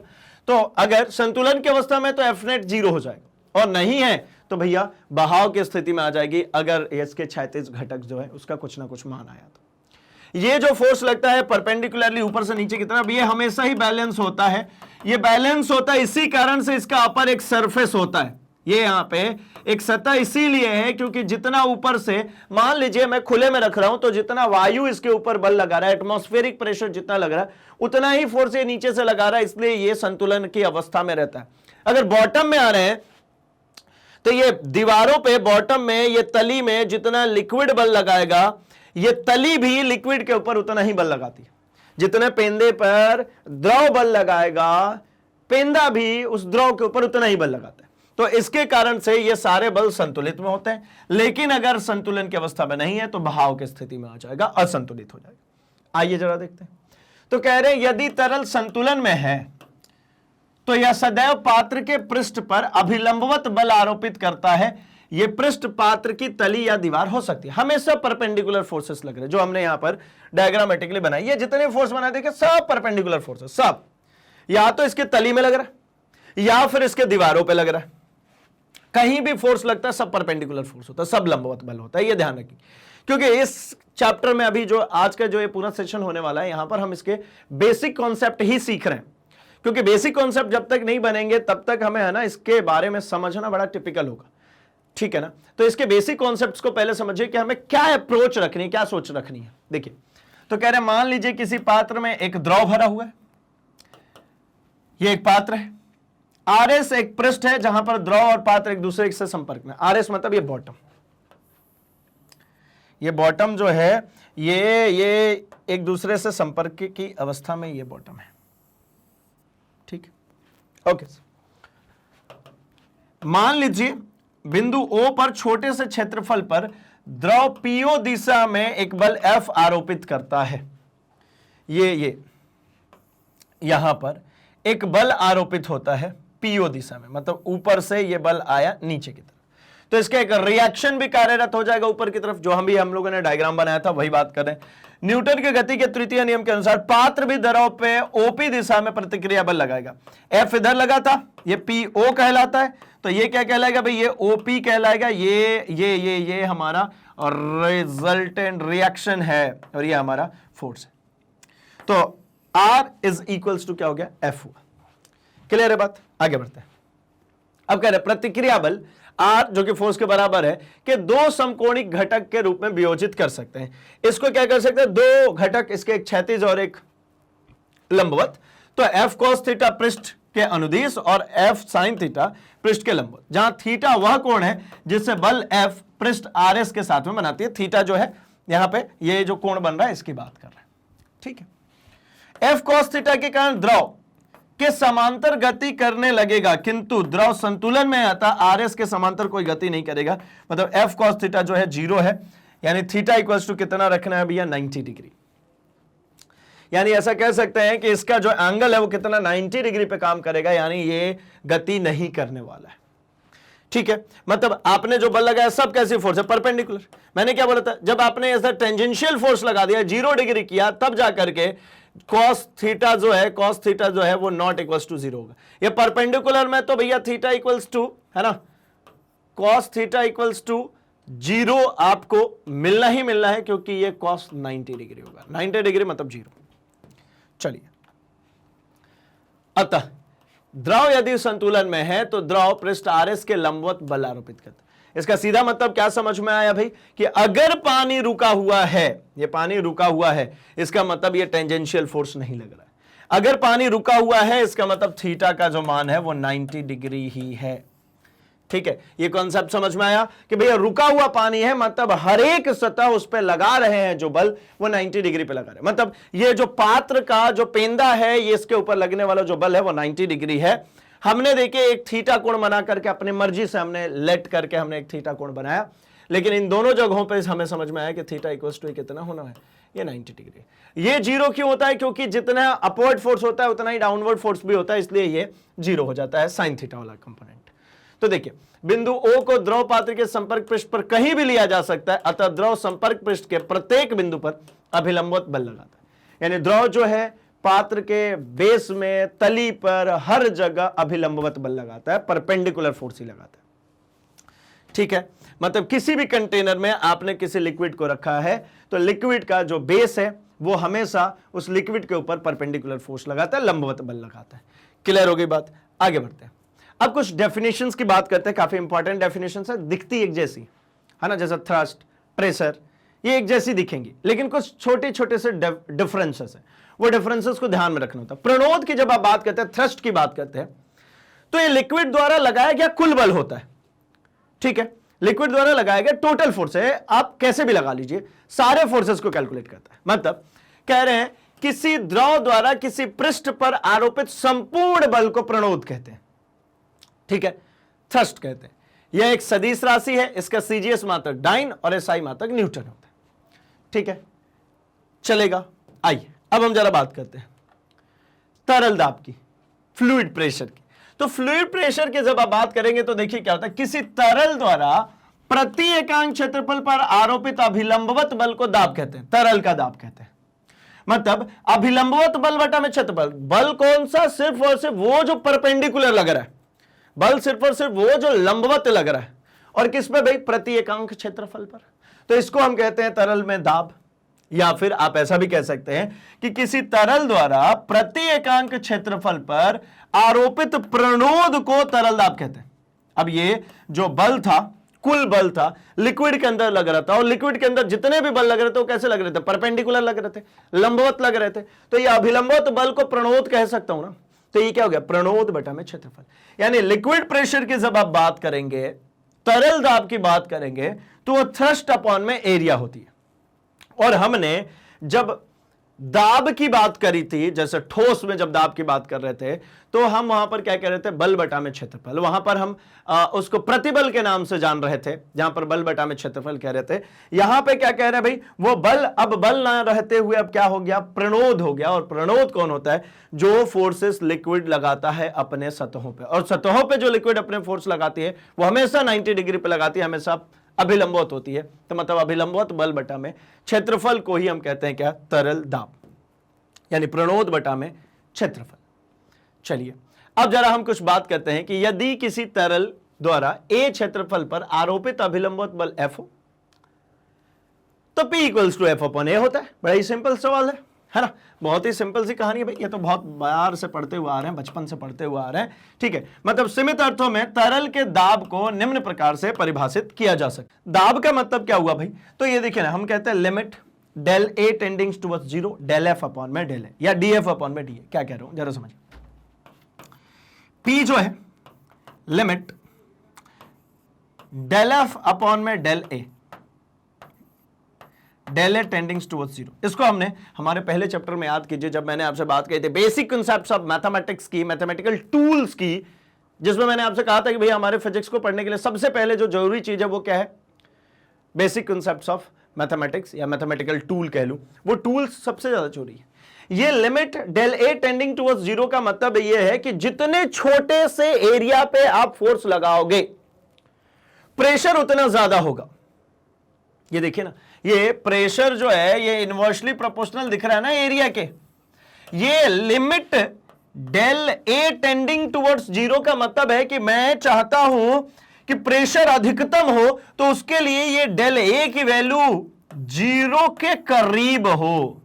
तो अगर संतुलन की अवस्था में तो एफ नेट जीरो हो जाएगा, और नहीं है तो भैया बहाव की स्थिति में आ जाएगी, अगर इसके क्षैतिज घटक जो है उसका कुछ ना कुछ मान आया तो। ये जो फोर्स लगता है परपेंडिकुलरली ऊपर से नीचे की तरफ, ये हमेशा ही बैलेंस होता है। ये बैलेंस होता है इसी कारण से इसका अपर एक सरफेस होता है, ये यहां पे एक सतह इसीलिए है क्योंकि जितना ऊपर से, मान लीजिए मैं खुले में रख रहा हूं तो जितना वायु इसके ऊपर बल लगा रहा है, एटमॉस्फेरिक प्रेशर जितना लग रहा है उतना ही फोर्स ये नीचे से लगा रहा है, इसलिए ये संतुलन की अवस्था में रहता है। अगर बॉटम में आ रहे हैं तो ये दीवारों पे बॉटम में, ये तली में जितना लिक्विड बल लगाएगा, ये तली भी लिक्विड के ऊपर उतना ही बल लगाती है। जितने पेंदे पर द्रव बल लगाएगा, पेंदा भी उस द्रव के ऊपर उतना ही बल लगाता है। तो इसके कारण से ये सारे बल संतुलित में होते हैं, लेकिन अगर संतुलन की अवस्था में नहीं है तो बहाव की स्थिति में आ जाएगा, असंतुलित हो जाएगा। आइए जरा देखते हैं। तो कह रहे हैं यदि तरल संतुलन में है तो यह सदैव पात्र के पृष्ठ पर अभिलंबवत बल आरोपित करता है। यह पृष्ठ पात्र की तली या दीवार हो सकती है। हमेशा परपेंडिकुलर फोर्सेस लग रहे हैं, जो हमने यहां पर डायग्रामेटिकली बनाई, ये जितने फोर्स बनाए देखे सब परपेंडिकुलर फोर्सेस, सब या तो इसके तली में लग रहा है या फिर इसके दीवारों पे लग रहा है। कहीं भी फोर्स लगता है सब परपेंडिकुलर फोर्स होता है, सब लंबवत बल होता है, ये ध्यान रखिए। क्योंकि इस चैप्टर में अभी जो आज का जो ये पूरा सेशन होने वाला है, यहां पर हम इसके बेसिक कॉन्सेप्ट ही सीख रहे हैं, क्योंकि बेसिक कॉन्सेप्ट जब तक नहीं बनेंगे तब तक हमें है ना इसके बारे में समझना बड़ा टिपिकल होगा, ठीक है ना। तो इसके बेसिक कॉन्सेप्ट्स को पहले समझिए कि हमें क्या अप्रोच रखनी है, क्या सोच रखनी है। देखिए तो कह रहे मान लीजिए किसी पात्र में एक द्रव भरा हुआ है, ये एक पात्र है, आरएस एक पृष्ठ है जहां पर द्रव और पात्र एक दूसरे से संपर्क में, आरएस मतलब ये बॉटम, ये बॉटम जो है ये एक दूसरे से संपर्क की अवस्था में ये बॉटम है, ठीक है, ओके। मान लीजिए बिंदु O पर छोटे से क्षेत्रफल पर द्रव पीओ दिशा में एक बल F आरोपित करता है। ये यहां पर एक बल आरोपित होता है पीओ दिशा में, मतलब ऊपर से ये बल आया नीचे की तरफ, तो इसका एक रिएक्शन भी कार्यरत हो जाएगा ऊपर की तरफ, जो हम लोगों ने डायग्राम बनाया था वही बात कर रहे हैं। न्यूटन के गति के तृतीय नियम के अनुसार पात्र भी द्रव पे ओपी दिशा में प्रतिक्रिया बल लगाएगा। एफ इधर लगा था, ये पीओ कहलाता है, तो ये क्या कहलाएगा भाई, ये ओपी कहलाएगा। ये हमारा रिजल्टेंट रिएक्शन है और ये हमारा फोर्स है। तो R इज इक्वल्स टू क्या हो गया, F हुआ। क्लियर है बात, आगे बढ़ते हैं। अब कह रहे प्रतिक्रिया बल R जो कि फोर्स के बराबर है कि दो समकोणिक घटक के रूप में वियोजित कर सकते हैं। इसको क्या कर सकते हैं, दो घटक, इसके एक क्षैतिज और एक लंबवत। तो F cos थीटा पृष्ठ के अनुदिश और F sin थीटा पृष्ठ के लंबवत, जहां थीटा वह कोण है जिससे बल F पृष्ठ RS के साथ में बनाती है। थीटा जो है यहां पे ये जो कोण बन रहा है इसकी बात कर रहे हैं, ठीक है। F cos थीटा के कारण द्रव के समांतर गति करने लगेगा, किंतु द्रव संतुलन में आता आरएस के समांतर कोई गति नहीं करेगा। मतलब F cos थीटा जो है जीरो है, यानी थीटा इक्वल्स टू कितना रखना है भैया, 90 डिग्री। यानी ऐसा कह सकते हैं कि इसका जो एंगल है वो कितना, 90 डिग्री पे काम करेगा, यानी ये गति नहीं करने वाला है, ठीक है, मतलब आपने जो बल लगाया सब कैसी फोर्स है, परपेंडिकुलर। मैंने क्या बोला था, जब आपने ऐसा टेंजेंशियल फोर्स लगा दिया, 0 डिग्री किया, तब जाकर के कॉस थीटा जो है वो नॉट इक्वल्स टू 0 होगा। ये परपेंडिकुलर में तो भैया थीटा इक्वल्स टू, है ना, कॉस थीटा इक्वल्स टू 0 आपको मिलना ही मिलना है, क्योंकि ये कॉस 90 डिग्री होगा। 90 डिग्री मतलब 0। चलिए, अतः द्रव यदि संतुलन में है तो द्रव पृष्ठ आरएस के लंबवत बल आरोपित करता है। इसका सीधा मतलब क्या समझ में आया भाई, कि अगर पानी रुका हुआ है, ये पानी रुका हुआ है, इसका मतलब ये टेंजेंशियल फोर्स नहीं लग रहा है। अगर पानी रुका हुआ है, इसका मतलब थीटा का जो मान है वो 90 डिग्री ही है। ठीक है, ये कॉन्सेप्ट समझ में आया कि भैया रुका हुआ पानी है, मतलब हर एक सतह उस पर लगा रहे हैं जो बल, वो 90 डिग्री पे लगा रहे हैं। मतलब ये जो पात्र का जो पेंदा है, ये इसके ऊपर लगने वाला जो बल है वो 90 डिग्री है। हमने देखिए एक थीटा कोण बना करके अपनी मर्जी से हमने लेट करके हमने एक थीटा कोण बनाया, लेकिन इन दोनों जगहों पर हमें समझ में आया कि थीटा इक्वल्स टू कितना होना है, ये 90 डिग्री। ये 0 क्यों होता है, क्योंकि जितना अपवर्ड फोर्स होता है उतना ही डाउनवर्ड फोर्स भी होता है, इसलिए ये 0 हो जाता है, साइन थीटा वाला कंपोनेंट। तो देखिए, बिंदु O को द्रव पात्र के संपर्क पृष्ठ पर कहीं भी लिया जा सकता है, अतः द्रव संपर्क पृष्ठ के प्रत्येक बिंदु पर अभिलंबवत बल लगाता है। यानी द्रव जो है पात्र के बेस में, तली पर, हर जगह अभिलंबवत बल लगाता है, परपेंडिकुलर फोर्स ही लगाता है। ठीक है, मतलब किसी भी कंटेनर में आपने किसी लिक्विड को रखा है, तो लिक्विड का जो बेस है वो हमेशा उस लिक्विड के ऊपर परपेंडिकुलर फोर्स लगाता है, लंबवत बल लगाता है। क्लियर हो गई बात, आगे बढ़ते हैं। अब कुछ डेफिनेशंस की बात करते हैं, काफी इंपॉर्टेंट डेफिनेशंस है, दिखती एक जैसी है ना, जैसा थ्रस्ट, प्रेशर, ये एक जैसी दिखेंगी, लेकिन कुछ छोटे छोटे से डिफरेंसेस है, वो डिफरेंसेस को ध्यान में रखना होता है। प्रणोद की जब आप बात करते हैं, थ्रस्ट की बात करते हैं, तो ये लिक्विड द्वारा लगाया गया कुल बल होता है। ठीक है, लिक्विड द्वारा लगाया गया टोटल फोर्स है, आप कैसे भी लगा लीजिए, सारे फोर्सेस को कैलकुलेट करता है। मतलब कह रहे हैं किसी द्रव द्वारा किसी पृष्ठ पर आरोपित संपूर्ण बल को प्रणोद कहते हैं। ठीक है, थ्रस्ट कहते हैं। यह एक सदिश राशि है, इसका सीजीएस मात्रक डाइन और एसआई मात्रक न्यूटन होता है। ठीक है, चलेगा। आइए अब हम जरा बात करते हैं तरल दाब की, फ्लूइड प्रेशर की। तो फ्लूइड प्रेशर की जब आप बात करेंगे तो देखिए क्या होता है, किसी तरल द्वारा प्रति एकांक क्षेत्रफल पर आरोपित अभिलंबवत बल को दाब कहते हैं, तरल का दाब कहते हैं। मतलब अभिलंबवत बल बटा में क्षेत्रफल, बल कौन सा, सिर्फ और सिर्फ वो जो परपेंडिकुलर लग रहा है, बल सिर्फ और सिर्फ वो जो लंबवत लग रहा है, और किस पे भाई, प्रति एकांक क्षेत्रफल पर। तो इसको हम कहते हैं तरल में दाब, या फिर आप ऐसा भी कह सकते हैं कि किसी तरल द्वारा प्रति एकांक क्षेत्रफल पर आरोपित प्रणोद को तरल दाब कहते हैं। अब ये जो बल था, कुल बल था, लिक्विड के अंदर लग रहा था, और लिक्विड के अंदर जितने भी बल लग रहे थे वो कैसे लग रहे थे, परपेंडिकुलर लग रहे थे, लंबवत लग रहे थे। तो ये अभिलंबवत बल को प्रणोद कह सकता हूं ना, तो ये क्या हो गया, प्रणोद बटा में क्षेत्रफल। यानी लिक्विड प्रेशर की जब आप बात करेंगे, तरल दाब की बात करेंगे, तो वो थ्रस्ट अपॉन में एरिया होती है। और हमने जब दाब की बात करी थी, जैसे ठोस में जब दाब की बात कर रहे थे, तो हम वहां पर क्या कह रहे थे, बल बटा में क्षेत्रफल। वहां पर हम उसको प्रतिबल के नाम से जान रहे थे, जहां पर बल बटा में क्षेत्रफल कह रहे थे। यहां पे क्या कह रहे हैं भाई, वो बल, अब बल ना रहते हुए अब क्या हो गया, प्रणोद हो गया। और प्रणोद कौन होता है, जो फोर्सेस लिक्विड लगाता है अपने सतहों पे, और सतहों पे जो लिक्विड अपने फोर्स लगाती है वो हमेशा 90 डिग्री पे लगाती है, हमेशा अभिलंबवत होती है। तो मतलब अभिलंबवत बल बटा में क्षेत्रफल को ही हम कहते हैं क्या, तरल दाब, यानी प्रणोद बटा में क्षेत्रफल। चलिए अब जरा हम कुछ बात करते हैं कि यदि किसी तरल द्वारा ए क्षेत्रफल पर आरोपित अभिलंबवत बल F हो, तो P equals to F upon A होता है। बड़ा ही सिंपल सवाल है ना, बहुत ही सिंपल सी कहानी है भाई, ये तो बहुत बार से पढ़ते हुए आ रहे हैं, बचपन से पढ़ते हुए आ रहे हैं। ठीक है, मतलब सीमित अर्थों में तरल के दाब को निम्न प्रकार से परिभाषित किया जा सकता है। दाब का मतलब क्या हुआ भाई, तो ये देखिए ना, हम कहते हैं limit del A tending towards 0 del F upon में डेल ए, या डी एफ अपॉन में डी ए। क्या कह रहा हूं जरा समझ, पी जो है लिमिट डेल एफ अपॉन में del A, del A tendings towards 0। इसको हमने हमारे पहले चैप्टर में याद कीजिए, जब मैंने आपसे बात की थी बेसिक कॉन्सेप्ट्स ऑफ मैथमेटिक्स की, मैथमेटिकल टूल्स की, जिसमें मैंने आपसे कहा था कि भैया हमारे फिजिक्स को पढ़ने के लिए सबसे पहले जो जरूरी चीज है वो क्या है, बेसिक कॉन्सेप्ट्स ऑफ मैथमेटिक्स, या मैथमेटिकल टूल कह लूं, वो टूल्स सबसे ज्यादा जरूरी है। ये limit del A tending towards 0 का मतलब ये है कि जितने छोटे से एरिया पे आप फोर्स लगाओगे प्रेशर उतना ज्यादा होगा। ये देखिए ना, ये प्रेशर जो है ये इनवर्सली प्रोपोर्शनल दिख रहा है ना एरिया के। ये limit del A tending towards zero का मतलब है कि मैं चाहता हूं कि प्रेशर अधिकतम हो, तो उसके लिए ये डेल ए की वैल्यू जीरो के करीब हो।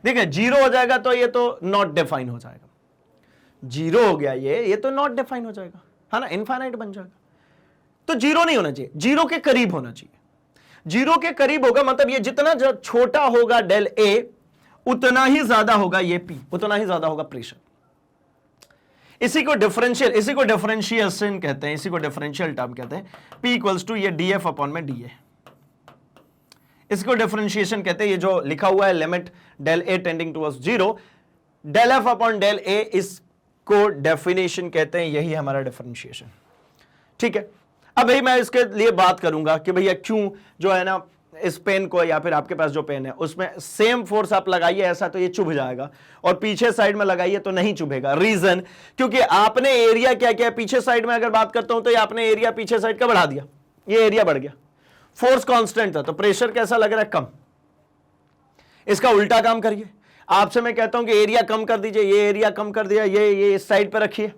देखिए जीरो हो जाएगा तो ये तो नॉट डिफाइन हो जाएगा, जीरो हो गया ये तो नॉट डिफाइन हो जाएगा, है ना, इनफाइनाइट बन जाएगा। तो जीरो नहीं होना चाहिए, जीरो के करीब होना चाहिए। जीरो के करीब होगा मतलब ये जितना छोटा होगा डेल ए उतना ही ज्यादा होगा ये पी, उतना ही ज्यादा होगा प्रेशर। इसी को डिफरेंशिएशन कहते हैं, इसी को डिफरेंशियल टर्म कहते हैं। P इक्वल्स टू ये df अपॉन में डी है, इसको डिफरेंशिएशन कहते हैं। ये जो लिखा हुआ है limit del A tending towards zero, del F upon del A, इसको डेफिनेशन कहते हैं, यही हमारा डिफरेंशिएशन। ठीक है, अब भाई मैं इसके लिए बात करूंगा कि भैया क्यों जो है ना इस पेन को या फिर आपके पास जो पेन है उसमें सेम फोर्स आप लगाइए ऐसा तो ये चुभ जाएगा, और पीछे साइड में लगाइए तो नहीं चुभेगा। रीजन, क्योंकि आपने एरिया क्या किया, पीछे साइड में अगर बात करता हूं तो ये आपने एरिया पीछे साइड का बढ़ा दिया, ये एरिया बढ़ गया, फोर्स कांस्टेंट था तो प्रेशर कैसा लग रहा है, कम। इसका उल्टा काम करिए, आपसे मैं कहता हूं कि एरिया कम कर दीजिए, ये एरिया कम कर दिया, ये इस साइड पर रखिए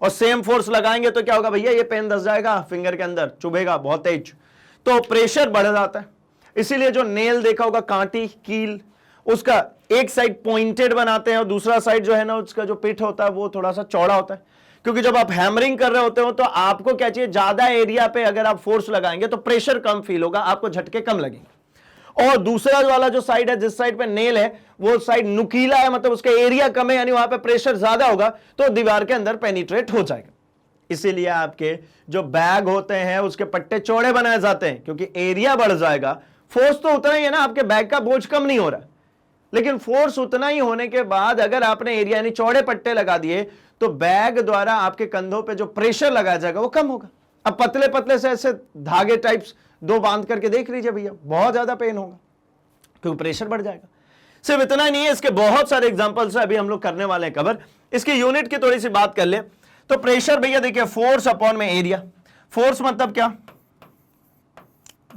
और सेम फोर्स लगाएंगे तो क्या होगा भैया, ये पेन धंस जाएगा फिंगर के अंदर, चुभेगा बहुत तेज, तो प्रेशर बढ़ जाता है। इसीलिए जो नेल देखा होगा कांटी कील, उसका एक साइड पॉइंटेड बनाते हैं और दूसरा साइड जो है ना उसका जो पिट होता है वो थोड़ा सा चौड़ा होता है, क्योंकि जब आप हैमरिंग कर रहे होते हो तो आपको क्या चाहिए, ज्यादा एरिया पे अगर आप फोर्स लगाएंगे तो प्रेशर कम फील होगा, आपको झटके कम लगेंगे। और दूसरा वाला जो साइड है, जिस साइड पे नेल है वो साइड नुकीला है, मतलब उसका एरिया कम है, यानी वहां पे प्रेशर ज्यादा होगा तो दीवार के अंदर पेनिट्रेट हो जाएगा। इसीलिए आपके जो बैग होते हैं उसके पट्टे चौड़े बनाए जाते हैं, क्योंकि एरिया बढ़ जाएगा। फोर्स तो उतना ही है ना, आपके बैग का बोझ कम नहीं हो रहा, लेकिन फोर्स उतना ही होने के बाद अगर आपने एरिया यानी चौड़े पट्टे लगा दिए तो बैग द्वारा आपके कंधों पे जो प्रेशर लगाया जाएगा वो कम होगा। अब पतले पतले से ऐसे धागे टाइप्स दो बांध करके देख लीजिए भैया, बहुत ज्यादा पेन होगा क्योंकि प्रेशर बढ़ जाएगा। सिर्फ इतना ही नहीं है, इसके बहुत सारे एग्जांपल्स अभी हम लोग करने वाले हैं कवर। इसकी यूनिट की थोड़ी सी बात कर ले तो प्रेशर भैया देखिए फोर्स अपॉन में एरिया। फोर्स मतलब क्या,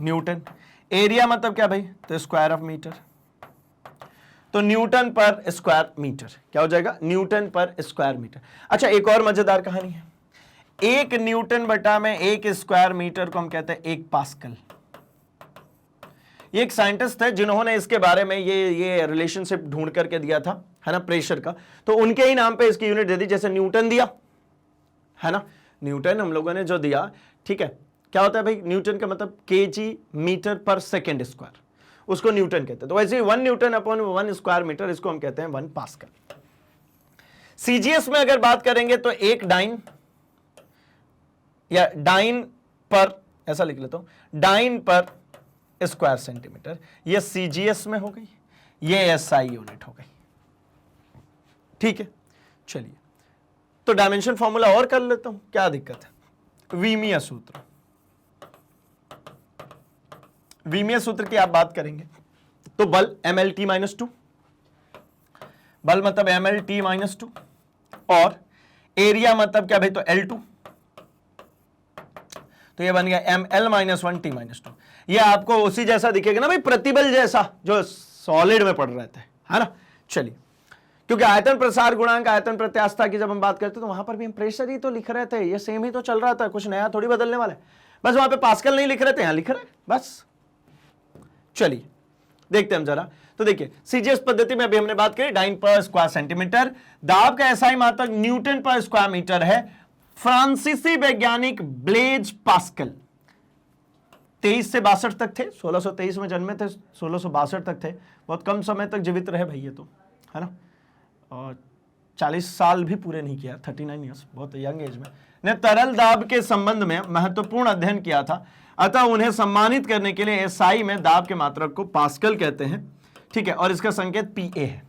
न्यूटन। एरिया मतलब क्या भाई, तो स्क्वायर ऑफ मीटर, तो न्यूटन पर स्क्वायर मीटर क्या हो जाएगा, न्यूटन पर स्क्वायर मीटर। अच्छा एक और मजेदार कहानी है, एक न्यूटन बटा में एक स्क्वायर मीटर को हम कहते हैं एक पास्कल। ये एक साइंटिस्ट है जिन्होंने इसके बारे में ये रिलेशनशिप ढूंढ करके दिया था, है ना, प्रेशर का, तो उनके ही नाम पे इसकी यूनिट दे दी। जैसे न्यूटन दिया है ना, न्यूटन हम लोगों ने जो दिया, ठीक है, क्या होता है भाई, न्यूटन का मतलब केजी मीटर पर सेकेंड स्क्वायर, उसको न्यूटन कहते हैं। तो वैसे ही 1 न्यूटन अपॉन 1 स्क्वायर मीटर, इसको हम कहते हैं 1 पास्कल। सीजीएस में अगर बात करेंगे तो एक डाइन या डाइन पर, ऐसा लिख लेता हूं, डाइन पर स्क्वायर सेंटीमीटर, ये सीजीएस में हो गई, ये एसआई यूनिट हो गई। ठीक है, चलिए तो डायमेंशन फॉर्मूला और कर लेता हूं, क्या दिक्कत है। वीमीय सूत्र, वीमीय सूत्र की आप बात करेंगे तो बल mlt-2, बल मतलब mlt-2, और एरिया मतलब क्या भाई, तो L2, तो ये बन गया ml-1t-2। ये आपको उसी जैसा दिखेगा ना भाई, प्रतिबल जैसा जो सॉलिड में पड़ रहता है ना। चलिए, क्योंकि आयतन प्रसार गुणांक, आयतन प्रत्यास्थता की जब हम बात करते तो वहां पर भी हम प्रेशर ही तो लिख रहे थे, ये सेम ही तो चल रहा था, कुछ नया थोड़ी बदलने वाला है। बस वहां पे पास्कल नहीं लिख रहे थे, यहां लिख रहे हैं बस। चलिए देखते हैं हम जरा, तो देखिए सीजीएस पद्धति में अभी हमने बात करी डाइन पर स्क्वायर सेंटीमीटर, दाब का एसआई मात्रक न्यूटन पर स्क्वायर मीटर है। फ्रांसीसी वैज्ञानिक ब्लेज पास्कल 23 से 62 तक थे, 1623 में जन्मे थे, 1662 तक थे, बहुत कम समय तक जीवित रहे भाई ये तो, है ना, और 40 साल भी पूरे नहीं किया, 39 ईयर्स, बहुत यंग एज में, ने तरल दाब के संबंध में महत्वपूर्ण अध्ययन किया था। अतः उन्हें सम्मानित करने के लिए एसआई में दाब के मात्रक को पास्कल कहते हैं, ठीक है, और इसका संकेत पीए है।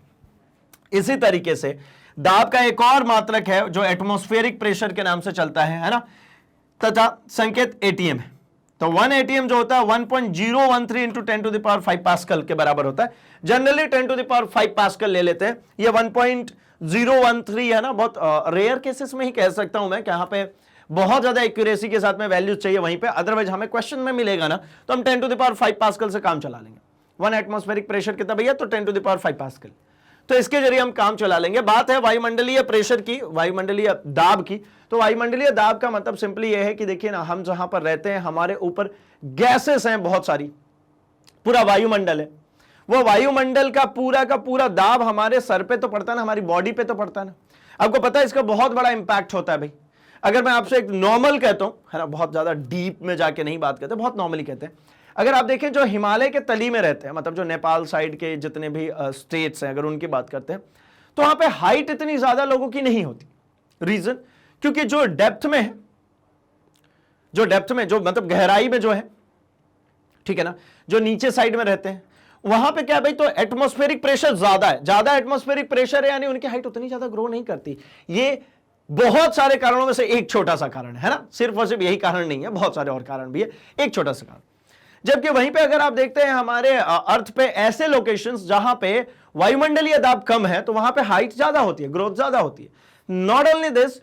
इसी तरीके से दाब का एक और मात्रक है जो एटमॉस्फेरिक प्रेशर के नाम से चलता है ना, तथा संकेत एटीएम है। तो 1 एटीएम जो होता है 1.013 इंटू 10⁵ पास्कल के बराबर होता है। जनरली 10⁵ पास्कल ले लेते हैं, ये 1.013 है ना, बहुत रेयर केसेस में ही कह सकता हूं मैं कि यहाँ पे बहुत ज्यादा एक्यूरेसी के साथ में वैल्यूज चाहिए वहीं पे, अदरवाइज हमें क्वेश्चन में मिलेगा ना तो हम 10⁵ पास्कल से काम चला लेंगे। 1 एटमॉस्फेरिक प्रेशर कितना भैया, तो 10⁵ पास्कल, तो इसके जरिए हम काम चला लेंगे। बात है वायुमंडलीय प्रेशर की, वायुमंडलीय दाब की। तो वायुमंडलीय दाब का मतलब सिंपली यह है कि देखिए ना, हम जहां पर रहते हैं हमारे ऊपर गैसेस हैं बहुत सारी, पूरा वायुमंडल है, वो वायुमंडल का पूरा दाब हमारे सर पे तो पड़ता है ना, हमारी बॉडी पे तो पड़ता है ना। आपको पता है इसका बहुत बड़ा इंपैक्ट होता है भाई। अगर मैं आपसे एक नॉर्मल कहता हूं, है ना, बहुत ज्यादा डीप में जाके नहीं बात करते, बहुत नॉर्मली कहते हैं, अगर आप देखें जो हिमालय के तली में रहते हैं, मतलब जो नेपाल साइड के जितने भी स्टेट्स हैं, अगर उनकी बात करते हैं, तो वहां पे हाइट इतनी ज्यादा लोगों की नहीं होती। रीजन, क्योंकि जो डेप्थ में है, जो मतलब गहराई में जो है, ठीक है ना, जो नीचे साइड में रहते हैं, वहां पे क्या है भाई, तो एटमॉस्फेरिक प्रेशर ज्यादा है, ज्यादा एटमॉस्फेरिक प्रेशर है, यानी उनकी हाइट उतनी ज्यादा ग्रो नहीं करती। ये बहुत सारे कारणों में से एक छोटा सा कारण है ना, सिर्फ और सिर्फ यही कारण नहीं है, बहुत सारे और कारण भी है, एक छोटा सा कारण। जबकि वहीं पे अगर आप देखते हैं हमारे अर्थ पे ऐसे लोकेशंस जहां पे वायुमंडलीय दाब कम है, तो वहां पे हाइट ज्यादा होती है, ग्रोथ ज्यादा होती है। नॉट ओनली दिस,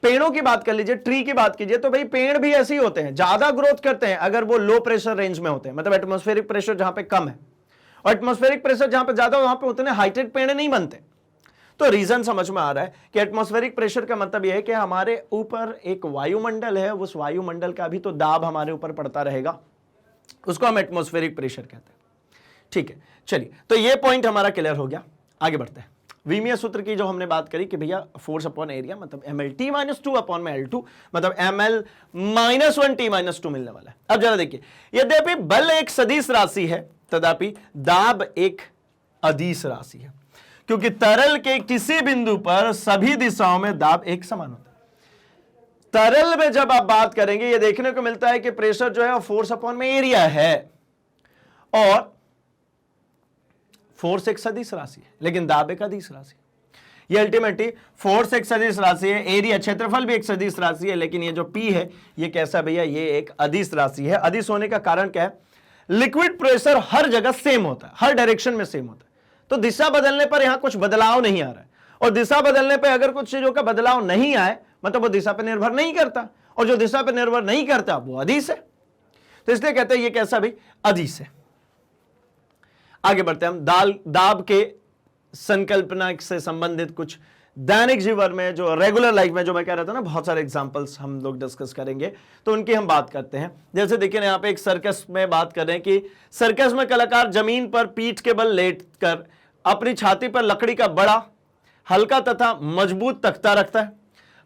पेड़ों की बात कर लीजिए, ट्री की बात कीजिए, तो भाई पेड़ भी ऐसे ही होते हैं, ज्यादा ग्रोथ करते हैं अगर वो लो प्रेशर रेंज में होते हैं, मतलब एटमॉस्फेरिक प्रेशर जहां पे कम है, और एटमॉस्फेरिक प्रेशर जहां पे ज्यादा, वहां पे उतने हाइटेड पेड़ नहीं बनते। तो रीजन समझ में आ रहा है कि एटमॉस्फेरिक प्रेशर का मतलब यह है कि हमारे ऊपर एक वायुमंडल है, उस वायुमंडल का भी तो दाब हमारे ऊपर पड़ता रहेगा, उसको हम एटमॉस्फेरिक प्रेशर कहते हैं। ठीक है, चलिए, तो ये पॉइंट हमारा क्लियर हो गया। आगे बढ़ते हैं। वीमीय सूत्र की जो हमने बात करी कि भैया फोर्स अपॉन एरिया, मतलब mLT - 2 अपॉन में L2, मतलब ml - 1 T - 2 मिलने वाला है। अब जरा देखिए, यद्यपि बल एक सदिश राशि है, तथापि दाब एक अदिश राशि है, क्योंकि तरल के किसी बिंदु पर सभी दिशाओं में दाब एक समान होता है। तरल में जब आप बात करेंगे, ये देखने को मिलता है कि प्रेशर जो है वो फोर्स अपॉन में एरिया है, और फोर्स एक सदिश राशि है, लेकिन दाब एक अदिश राशि है। ये अल्टीमेटली फोर्स एक सदिश राशि है, एरिया क्षेत्रफल भी एक सदिश राशि है, लेकिन ये जो P है ये कैसा भैया, ये एक अदिश राशि है। अदिश होने का कारण क्या है, लिक्विड प्रेशर हर जगह सेम होता है, हर डायरेक्शन में सेम होता है, तो दिशा बदलने पर यहां कुछ बदलाव नहीं आ रहा है, और दिशा बदलने पर अगर कुछ चीजों का बदलाव नहीं आए, मतलब वो दिशा पर निर्भर नहीं करता, और जो दिशा पर निर्भर नहीं करता वो अदिश है, तो इसलिए कहते हैं ये कैसा भाई, अदिश है। आगे बढ़ते हैं हम। दाब के संकल्पना से संबंधित कुछ दैनिक जीवन में, जो रेगुलर लाइफ में, जो मैं कह रहा था ना, बहुत सारे एग्जांपल्स हम लोग डिस्कस करेंगे, तो उनकी हम बात करते हैं। जैसे देखिए यहाँ पे एक सर्कस में बात कर रहे हैं कि सर्कस में कलाकार जमीन पर पीठ के बल लेटकर अपनी छाती पर लकड़ी का बड़ा, हल्का तथा मजबूत तख्ता रखता है।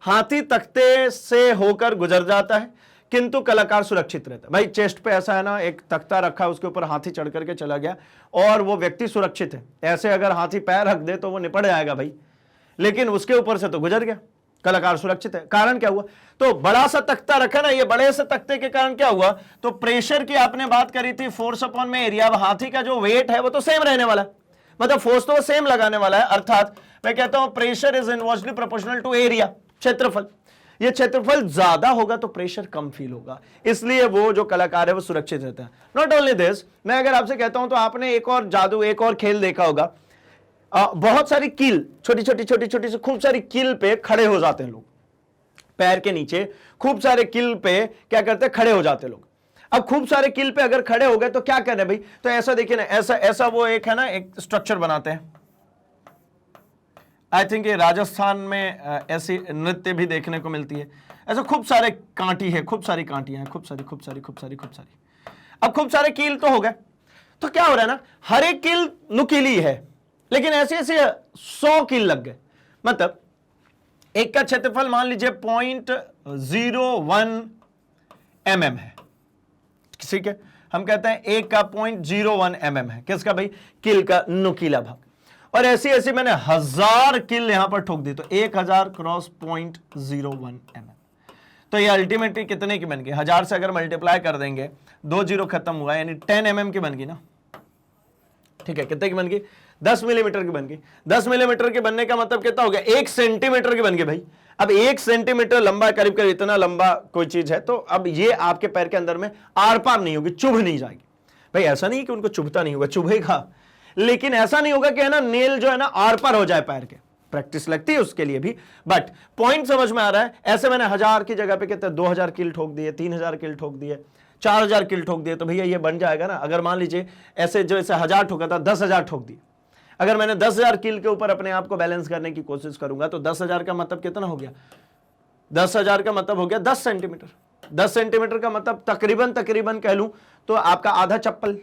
हाथी तख्ते से होकर गुजर जाता है, किंतु कलाकार सुरक्षित रहता है। भाई चेस्ट पे ऐसा है ना, एक तख्ता रखा है, उसके ऊपर हाथी चढ़ करके चला गया और वो व्यक्ति सुरक्षित है। ऐसे अगर हाथी पैर रख दे तो वो निपट जाएगा भाई, लेकिन उसके ऊपर से तो गुजर गया, कलाकार सुरक्षित है। कारण क्या हुआ, तो बड़ा सा तख्ता रखा ना, ये बड़े से तख्ते के कारण क्या हुआ, तो प्रेशर की आपने बात करी थी, फोर्स अपॉन में एरिया, हाथी का जो वेट है वो तो सेम रहने वाला है, मतलब फोर्स तो वो सेम लगाने वाला है। अर्थात मैं कहता हूं pressure is inversely proportional to area, क्षेत्रफल। ये क्षेत्रफल ज्यादा होगा तो प्रेशर कम फील होगा, इसलिए वो जो कलाकार है वो सुरक्षित रहता है। नॉट ओनली दिस, मैं अगर आपसे कहता हूं तो आपने एक और जादू, एक और खेल देखा होगा, बहुत सारी कील, छोटी छोटी से खूब सारी कील पे खड़े हो जाते हैं लोग, पैर के नीचे खूब सारे कील पे क्या करते हैं, खड़े हो जाते हैं लोग। अब खूब सारे कील पे अगर खड़े हो गए तो क्या करें भाई, तो ऐसा देखिए ना, ऐसा वो एक है ना, एक स्ट्रक्चर बनाते हैं। आई थिंक ये राजस्थान में ऐसी नृत्य भी देखने को मिलती है। ऐसा खूब सारे कांटी है, खूब सारी कांटियां हैं, खूब सारी। अब खूब सारे कील तो हो गए, तो क्या हो रहा है ना, हर एक कील नुकीली है, लेकिन ऐसे 100 कील लग गए। मतलब एक का क्षेत्रफल मान लीजिए 0.01 mm है, ठीक है, हम कहते हैं एक का 0.01 mm है, किसका भाई, कील का नुकीला भाग। और ऐसी मैंने 1000 कील यहां पर ठोक दी, तो 1000 क्रॉस 0.01 mm, तो ये अल्टीमेटली कितने की बन गई, 1000 से अगर मल्टीप्लाई कर देंगे, 2 जीरो खत्म हुआ, यानी 10 mm की बन गई ना, ठीक है, कितने की बन गई, 10 मिलीमीटर की बन गई। 10 मिलीमीटर के बनने का मतलब कितना हो गया, 1 सेंटीमीटर की बन गई भाई। अब 1 सेंटीमीटर लंबा, करीब इतना लंबा कोई चीज है, तो अब ये आपके पैर के अंदर में आर पार नहीं होगी, चुभ नहीं जाएगी भाई। ऐसा नहीं कि उनको चुभता नहीं होगा, चुभेगा, लेकिन ऐसा नहीं होगा कि है ना, नेल जो है ना आर पार हो जाए पैर के, प्रैक्टिस लगती है उसके लिए भी, बट पॉइंट समझ में आ रहा है। ऐसे मैंने 1000 की जगह पे कितने 2000 किल ठोक दिए, 3000 किल ठोक दिए, 4000 किल ठोक दिए, तो भैया ये बन जाएगा ना। अगर मान लीजिए ऐसे जो ऐसे 1000 ठोका था, 10,000 ठोक दिए, अगर मैंने 10,000 किल के ऊपर अपने आप को बैलेंस करने की कोशिश करूंगा तो 10,000 का मतलब कितना हो गया? 10,000 का मतलब हो गया 10 सेंटीमीटर। 10 सेंटीमीटर का मतलब तकरीबन कह लूं तो आपका आधा चप्पल,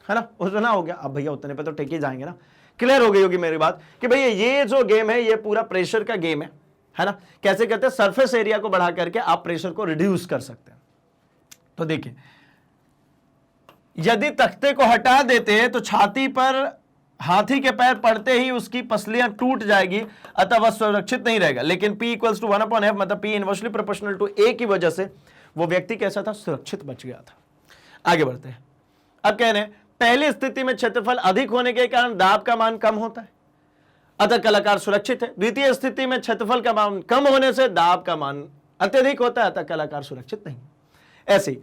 है ना, उतना हो गया। अब भैया उतने पे तो टेक ही जाएंगे ना। क्लियर हो गई होगी मेरी बात कि भैया ये जो गेम है ये पूरा प्रेशर का गेम है ना। कैसे कहते हैं? सरफेस एरिया को बढ़ा करके आप प्रेशर को रिड्यूस कर सकते हैं। तो देखिए, यदि तख्ते को हटा देते हैं तो छाती पर हाथी के पैर पड़ते ही उसकी पसलियां टूट जाएगी, अतः वह सुरक्षित नहीं रहेगा। लेकिन P = 1/f मतलब P inversely proportional to A की वजह से वो व्यक्ति कैसा था? सुरक्षित बच गया था। आगे बढ़ते हैं। अब कह रहे हैं पहली स्थिति में क्षेत्रफल अधिक होने के कारण दाब का मान कम होता है, अतः कलाकार सुरक्षित है। द्वितीय स्थिति में क्षेत्रफल का मान कम होने से दाब का मान अत्यधिक होता है, अतः कलाकार सुरक्षित नहीं। ऐसी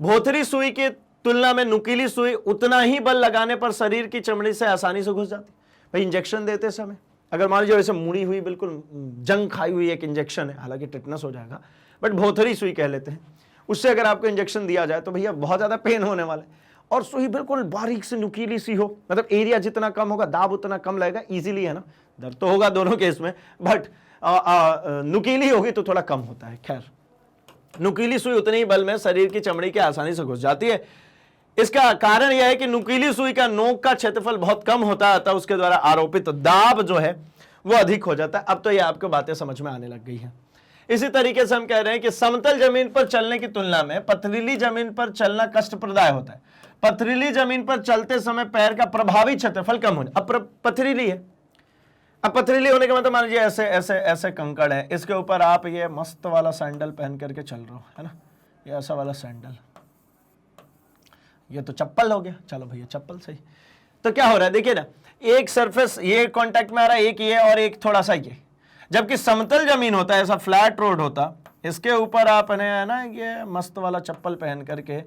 भोथरी सुई की तुलना में नुकीली सुई उतना ही बल लगाने पर शरीर की चमड़ी से आसानी से घुस जाती। भाई इंजेक्शन देते समय अगर मान लीजिए वैसे मुड़ी हुई बिल्कुल जंग खाई हुई एक इंजेक्शन है, हालांकि टिटनस हो जाएगा, बट भोथरी सुई कह लेते हैं, उससे अगर आपको इंजेक्शन दिया जाए तो भैया बहुत ज्यादा पेन होने वाला है। और सुई बिल्कुल बारीक से नुकीली सी हो, मतलब एरिया जितना कम होगा दाब उतना कम लगेगा, इजीली, है ना। दर्द तो होगा दोनों केस में, बट नुकीली होगी तो थोड़ा कम होता है। खैर, नुकीली सुई उतने ही बल में शरीर की चमड़ी के आसानी से घुस जाती है। इसका कारण यह है कि नुकीली सुई का नोक का क्षेत्रफल बहुत कम होता है, अतः उसके द्वारा आरोपित दाब जो है वो अधिक हो जाता है। अब तो ये आपको बातें समझ में आने लग गई हैं। इसी तरीके से हम कह रहे हैं कि समतल जमीन पर चलने की तुलना में पथरीली जमीन पर चलना कष्टप्रदाय होता है। पथरीली जमीन पर चलते समय पैर का प्रभावी क्षेत्रफल कम होने। अब पथरीली है, अब पथरीली होने का मतलब मान लीजिए ऐसे ऐसे ऐसे कंकड़ है, इसके ऊपर आप ये मस्त वाला सैंडल पहन करके चल रहे हो, है ना, ये ऐसा वाला सैंडल, ये तो चप्पल हो गया, चलो भैया चप्पल सही। तो क्या हो रहा है देखिए ना, एक सरफेस ये कांटेक्ट में आ रहा है, एक ये और एक थोड़ा सा ये। जबकि समतल जमीन होता है, ऐसा फ्लैट रोड होता, इसके ऊपर आप है ना ये मस्त वाला चप्पल पहन करके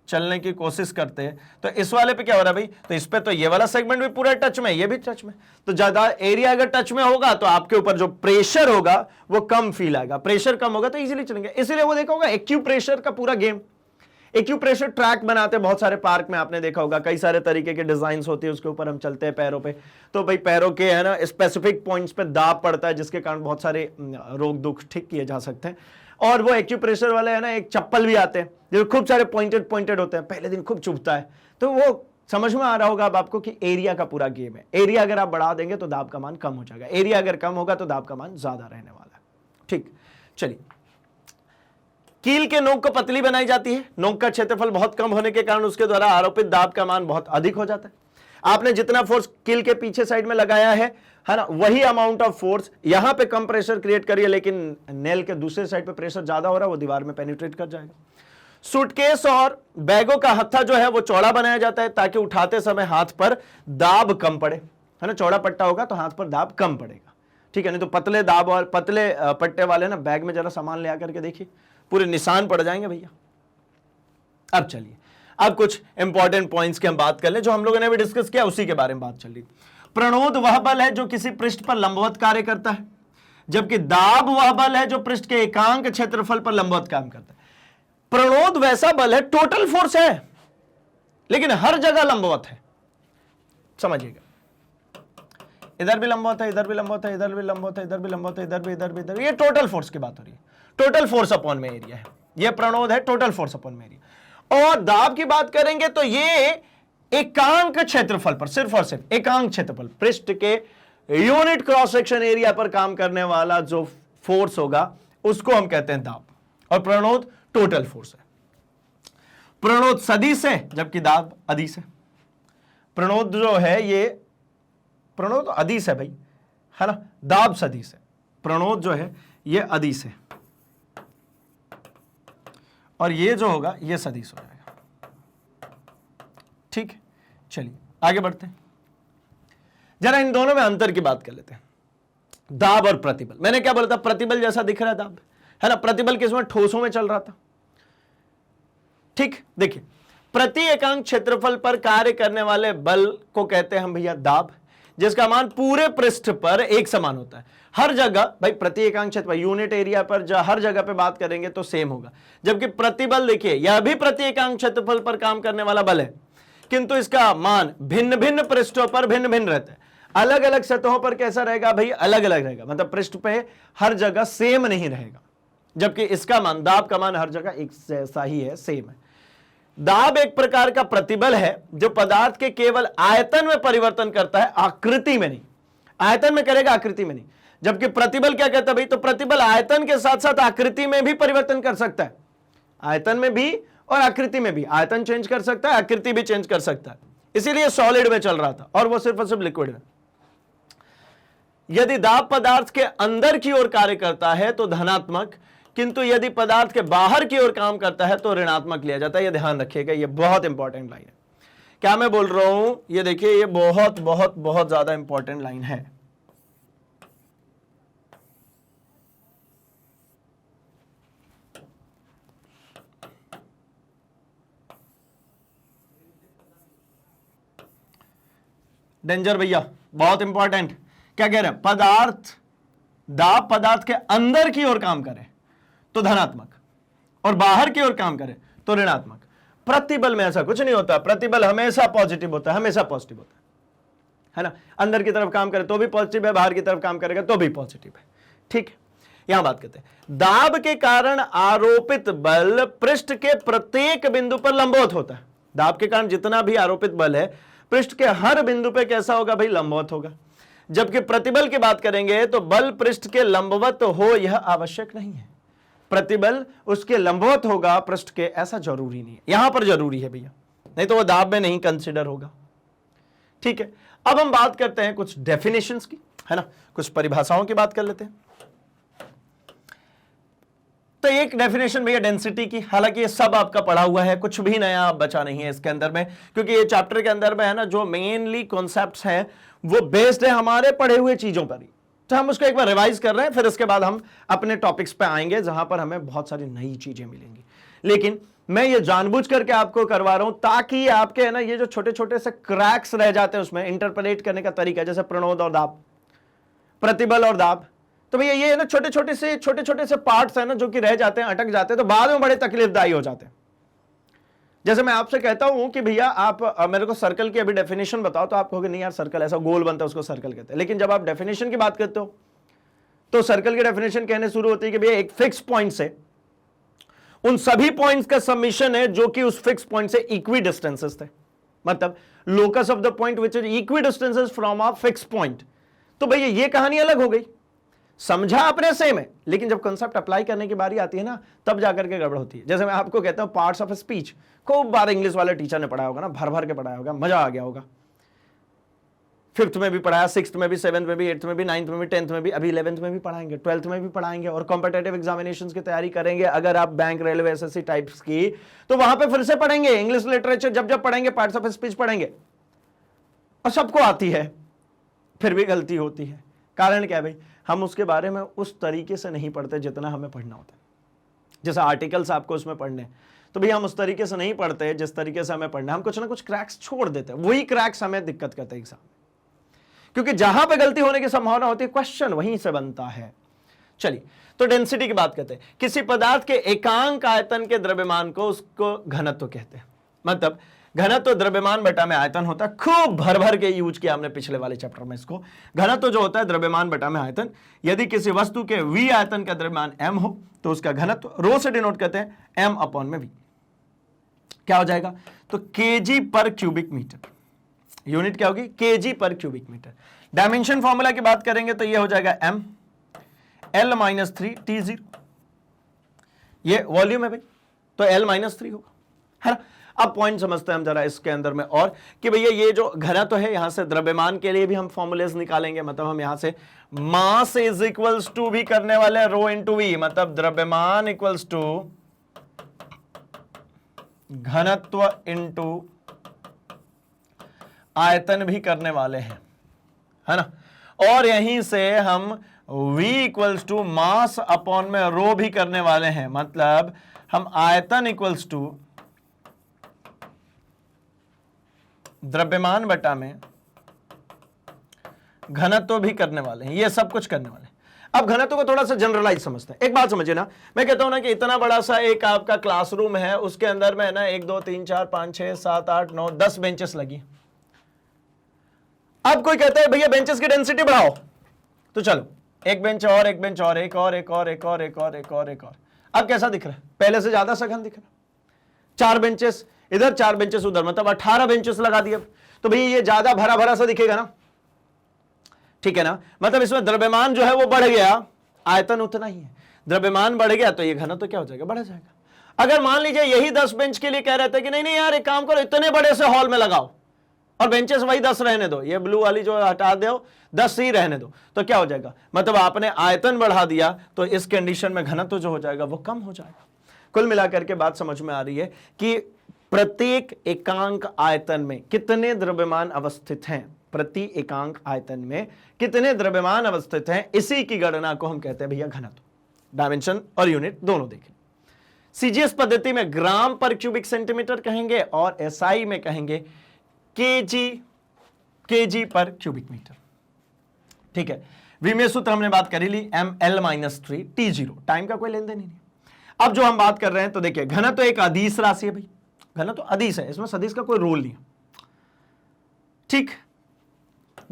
चलने की कोशिश करते हैं, तो इस वाले पे क्या हो रहा है भाई? तो इस पे तो ये वाला सेगमेंट भी पूरा टच में, ये भी टच में, तो ज्यादा एरिया अगर टच में होगा तो आपके ऊपर जो प्रेशर होगा वो कम फील आएगा। प्रेशर कम होगा तो इजीली चलेंगे। इसीलिए वो देखा होगा एक्यूप्रेशर का पूरा गेम, एक्यूप्रेशर ट्रैक बनाते हैं बहुत सारे पार्क में, आपने देखा होगा कई सारे तरीके के डिजाइन होते हैं, उसके ऊपर हम चलते हैं पैरों पे, तो भाई पैरों के है ना स्पेसिफिक पॉइंट्स पे दाब पड़ता है, जिसके कारण बहुत सारे रोग दुख ठीक किए जा सकते हैं। और वो एक्यूप्रेशर वाले है ना एक चप्पल भी आते हैं जो खूब सारे पॉइंटेड होते हैं, पहले दिन खूब चुभता है। तो वो समझ में आ रहा होगा अब आपको कि एरिया का पूरा गेम है। एरिया अगर आप बढ़ा देंगे तो दाब का मान कम हो जाएगा, एरिया अगर कम होगा तो दाब का मान ज्यादा रहने वाला है। ठीक, चलिए। कील के नोक को पतली बनाई जाती है, नोक का क्षेत्रफल बहुत कम होने के कारण उसके द्वारा आरोपित दाब का मान बहुत अधिक हो जाता है। आपने जितना फोर्स कील के पीछे साइड में लगाया है ना, वही अमाउंट ऑफ फोर्स यहां पे कम प्रेशर क्रिएट करिए, लेकिन नेल के दूसरे साइड पे प्रेशर ज्यादा हो रहा है, वो दीवार में पेनिट्रेट कर जाएगा। सूटकेस और बैगों का हत्था जो है वो चौड़ा बनाया जाता है ताकि उठाते समय हाथ पर दाब कम पड़े, है ना। चौड़ा पट्टा होगा तो हाथ पर दाब कम पड़ेगा, ठीक है। नहीं तो पतले दाब और पतले पट्टे वाले ना बैग में जरा सामान ले आकर के देखिए, पूरे निशान पड़ जाएंगे भैया। अब चलिए, अब कुछ इंपॉर्टेंट पॉइंट्स की हम बात कर ले, जो हम लोगों ने भी डिस्कस किया उसी के बारे में बात चल रही। प्रणोद वह बल है जो किसी पृष्ठ पर लंबवत कार्य करता है, जबकि दाब वह बल है जो पृष्ठ के एकांक क्षेत्रफल पर लंबवत काम करता है। प्रणोद वैसा बल है, टोटल फोर्स है, लेकिन हर जगह लंबवत है, समझिएगा। इधर भी लंबवत है, इधर भी लंबवत है, इधर भी लंबवत है, इधर भी लंबवत है, इधर भी, इधर भी, इधर। ये टोटल फोर्स की बात हो रही है, टोटल फोर्स अपॉन में एरिया है, ये प्रणोद है, टोटल फोर्स अपॉन में एरिया। और दाब की बात करेंगे तो ये एकांक क्षेत्रफल पर, सिर्फ और सिर्फ एकांक क्षेत्रफल, पृष्ठ के यूनिट क्रॉस सेक्शन एरिया पर काम करने वाला जो फोर्स होगा उसको हम कहते हैं दाब। और प्रणोद टोटल फोर्स है। प्रणोद सदिश है जबकि दाब अदिश है। प्रणोद जो है ये, प्रणोद अदिश है भाई, है ना, दाब सदिश है। प्रणोद जो है ये अदिश है और ये जो होगा ये सदिश हो जाएगा। ठीक है, चलिए आगे बढ़ते हैं। जरा इन दोनों में अंतर की बात कर लेते हैं, दाब और प्रतिबल। मैंने क्या बोला था, प्रतिबल जैसा दिख रहा है दाब, है ना। प्रतिबल किसमें, ठोसों में चल रहा था। ठीक, देखिए, प्रति एकांक क्षेत्रफल पर कार्य करने वाले बल को कहते हैं हम भैया दाब, जिसका मान पूरे पृष्ठ पर एक समान होता है। हर जगह भाई प्रति एकांक क्षेत्रफल यूनिट एरिया पर हर जगह पे बात करेंगे तो सेम होगा। जबकि प्रतिबल देखिए यह भी प्रति एकांक क्षेत्रफल पर काम करने वाला बल है, किंतु इसका मान भिन्न भिन्न पृष्ठों पर भिन्न भिन्न रहता है। अलग अलग सतहों पर कैसा रहेगा भाई, अलग अलग रहेगा, मतलब पृष्ठ पे हर जगह सेम नहीं रहेगा। जबकि इसका मान, दाब का मान हर जगह एक जैसा ही है, सेम है। दाब एक प्रकार का प्रतिबल है जो पदार्थ के केवल आयतन में परिवर्तन करता है, आकृति में नहीं। आयतन में करेगा, आकृति में नहीं। जबकि प्रतिबल क्या कहता है भाई, तो प्रतिबल आयतन के साथ साथ आकृति में भी परिवर्तन कर सकता है। आयतन में भी और आकृति में भी, आयतन चेंज कर सकता है, आकृति भी चेंज कर सकता है। इसीलिए सॉलिड में चल रहा था और वो सिर्फ और सिर्फ लिक्विड में। यदि दाब पदार्थ के अंदर की ओर कार्य करता है तो धनात्मक, किंतु यदि पदार्थ के बाहर की ओर काम करता है तो ऋणात्मक लिया जाता है। यह ध्यान रखिएगा, यह बहुत इंपॉर्टेंट लाइन है। क्या मैं बोल रहा हूं, ये देखिए, ये बहुत बहुत बहुत ज्यादा इंपॉर्टेंट लाइन है। डेंजर भैया, बहुत इंपॉर्टेंट। क्या कह रहे हैं, पदार्थ, दाब पदार्थ के अंदर की ओर काम करे तो धनात्मक और बाहर की ओर काम करे तो ऋणात्मक। प्रतिबल में ऐसा कुछ नहीं होता, प्रतिबल हमेशा पॉजिटिव होता है, हमेशा पॉजिटिव होता है ना। अंदर की तरफ काम करे तो भी पॉजिटिव है, बाहर की तरफ काम करेगा तो भी पॉजिटिव है। ठीक है, यहां बात करते हैं। दाब के कारण आरोपित बल पृष्ठ के प्रत्येक बिंदु पर लंबवत होता है। दाब के कारण जितना भी आरोपित बल है पृष्ठ के हर बिंदु पे कैसा होगा भाई, लंबवत होगा। जबकि प्रतिबल की बात करेंगे तो बल पृष्ठ के लंबवत हो यह आवश्यक नहीं है। प्रतिबल उसके लंबवत होगा पृष्ठ के, ऐसा जरूरी नहीं है। यहां पर जरूरी है भैया, नहीं तो वो दाब में नहीं कंसिडर होगा। ठीक है, अब हम बात करते हैं कुछ डेफिनेशंस की, है ना, कुछ परिभाषाओं की बात कर लेते हैं। तो एक डेफिनेशन भैया डेंसिटी की, हालांकि ये सब आपका पढ़ा हुआ है, कुछ भी नया बचा नहीं है इसके अंदर में, क्योंकि ये चैप्टर के अंदर में है ना जो मेनली कॉन्सेप्ट्स हैं वो बेस्ड है हमारे पढ़े हुए चीजों पर ही। तो हम उसको एक बार रिवाइज कर रहे हैं, फिर इसके बाद हम अपने टॉपिक्स पे आएंगे जहां पर हमें बहुत सारी नई चीजें मिलेंगी। लेकिन मैं ये जानबूझ करके आपको करवा रहा हूं ताकि आपके है ना ये जो छोटे छोटे से क्रैक्स रह जाते हैं उसमें इंटरप्रेट करने का तरीका, जैसे प्रणोद और दाब, प्रतिबल और दाब, तो भैया ये है ना छोटे छोटे से पार्ट्स है ना जो कि रह जाते हैं, अटक जाते हैं, तो बाद में बड़े तकलीफदायी हो जाते हैं। जैसे मैं आपसे कहता हूं कि भैया आप मेरे को सर्कल की अभी डेफिनेशन बताओ, तो आप कहोगे नहीं यार सर्कल ऐसा गोल बनता है उसको सर्कल कहते हैं। लेकिन जब आप डेफिनेशन की बात करते हो तो सर्कल की डेफिनेशन कहने शुरू होती है कि भैया एक फिक्स पॉइंट से उन सभी पॉइंट्स का समीशन है जो कि उस फिक्स पॉइंट से इक्वी डिस्टेंसेस थे, मतलब locus of the point which is equi distances from a fix point. तो भैया ये कहानी अलग हो गई, समझा आपने सेम है, लेकिन जब कॉन्सेप्ट अप्लाई करने की बारी आती है ना तब जाकर के गड़बड़ होती है। जैसे मैं आपको कहता हूं पार्ट्स ऑफ स्पीच, खूब बार इंग्लिश वाले टीचर ने पढ़ाया होगा ना, भर भर के पढ़ाया होगा, मजा आ गया होगा। 5th में भी पढ़ाया, 6th में भी, 7th में भी, 8th में भी, 9th में भी, 10th में भी, अभी 11th में भी पढ़ाएंगे, 12th में भी पढ़ाएंगे और कॉम्पिटिटिव एग्जामिनेशंस की तैयारी करेंगे। अगर आप बैंक, रेलवे, एसएससी टाइप्स की, तो वहां पे फिर से पढ़ेंगे इंग्लिश लिटरेचर, जब जब पढ़ेंगे पार्ट्स ऑफ स्पीच पढ़ेंगे, और सबको आती है, फिर भी गलती होती है। कारण क्या है भाई, हम उसके बारे में उस तरीके से नहीं पढ़ते जितना हमें पढ़ना होता है। जैसे आर्टिकल्स आपको उसमें पढ़ने, तो भैया हम उस तरीके से नहीं पढ़ते जिस तरीके से हमें पढ़ना, हम कुछ ना कुछ क्रैक्स छोड़ देते हैं, वही क्रैक्स हमें दिक्कत करते हैं एग्जाम में, क्योंकि जहां पे गलती होने की संभावना होती है क्वेश्चन वहीं से बनता है। चलिए, तो डेंसिटी की बात करते हैं। किसी पदार्थ के एकांक आयतन के द्रव्यमान को उसको घनत्व कहते हैं। मतलब घनत्व द्रव्यमान बटा में आयतन होता है, खूब भर भर के यूज किया हमने पिछले वाले चैप्टर में इसको। घनत्व जो होता है द्रव्यमान बटा में आयतन। यदि किसी वस्तु के v आयतन का द्रव्यमान m हो तो उसका घनत्व रो से डिनोट करते हैं m अपॉन में v, क्या हो जाएगा, तो kg पर क्यूबिक मीटर। यूनिट क्या होगी, kg पर क्यूबिक मीटर। डायमेंशन फॉर्मूला की बात करेंगे तो ये हो जाएगा m L-3 T0, ये वॉल्यूम है भाई, तो L-3 होगा, है ना। अब पॉइंट समझते हैं हम जरा इसके अंदर में और कि भैया ये जो घनत्व है, यहां से द्रव्यमान के लिए भी हम फॉर्मूलेस निकालेंगे। मतलब हम यहां से मास इज इक्वल्स टू भी करने वाले रो इंटू वी, मतलब द्रव्यमान इक्वल्स टू घनत्व इंटू आयतन भी करने वाले हैं, है ना। और यहीं से हम v equals to mass upon में रो भी करने वाले हैं, मतलब हम आयतन इक्वल्स टू द्रव्यमान बटा में घनत्व भी करने वाले हैं, ये सब कुछ करने वाले हैं। अब घनत्व को थोड़ा सा जनरलाइज समझते हैं। एक बात समझिए ना, मैं कहता हूं ना कि इतना बड़ा सा एक आपका क्लासरूम है, उसके अंदर में ना 1 2 3 4 5 6 7 8 9 10 बेंचेस लगी। अब कोई कहता है भैया बेंचेस की डेंसिटी बढ़ाओ, तो चलो एक बेंच और, एक बेंच और, एक और, एक और, एक और, एक और, एक और, एक और। अब कैसा दिख रहा है? पहले से ज्यादा सघन दिख रहा है। 4 बेंचेस इधर, 4 बेंचेस उधर, मतलब 18 बेंचेस लगा दिए। तो भैया ये ज्यादा भरा भरा सा दिखेगा ना, ठीक है ना, मतलब इसमें द्रव्यमान जो है वो बढ़ गया, आयतन उतना ही है, द्रव्यमान बढ़ गया तो ये घनत्व तो क्या हो जाएगा? बढ़ जाएगा। अगर मान लीजिए यही 10 बेंच के लिए कह रहे थे कि नहीं नहीं यार एक काम करो, इतने बड़े से हॉल में लगाओ और बेंचेस वही 10 रहने दो, ये ब्लू वाली जो हटा दो, 10 ही रहने दो, तो क्या हो जाएगा? मतलब आपने आयतन बढ़ा दिया, तो इस कंडीशन में घनत्व जो हो जाएगा वो कम हो जाएगा। कुल मिलाकर के बात समझ में आ रही है कि प्रत्येक एकांक आयतन में कितने द्रव्यमान अवस्थित हैं, प्रति एकांक आयतन में कितने द्रव्यमान अवस्थित हैं, इसी की गणना को हम कहते हैं भैया घनत्व। डायमेंशन और यूनिट दोनों देखें। सीजीएस पद्धति में ग्राम पर क्यूबिक सेंटीमीटर कहेंगे और एसआई में कहेंगे केजी पर क्यूबिक मीटर। ठीक है, विमेय सूत्र हमने बात करी ली, ml-3 T0, टाइम का कोई लेन देन नहीं। अब जो हम बात कर रहे हैं तो देखिए घनत्व तो एक अदिश राशि है भाई, घनत्व तो अदिश है, इसमें सदिश का कोई रोल नहीं है। ठीक,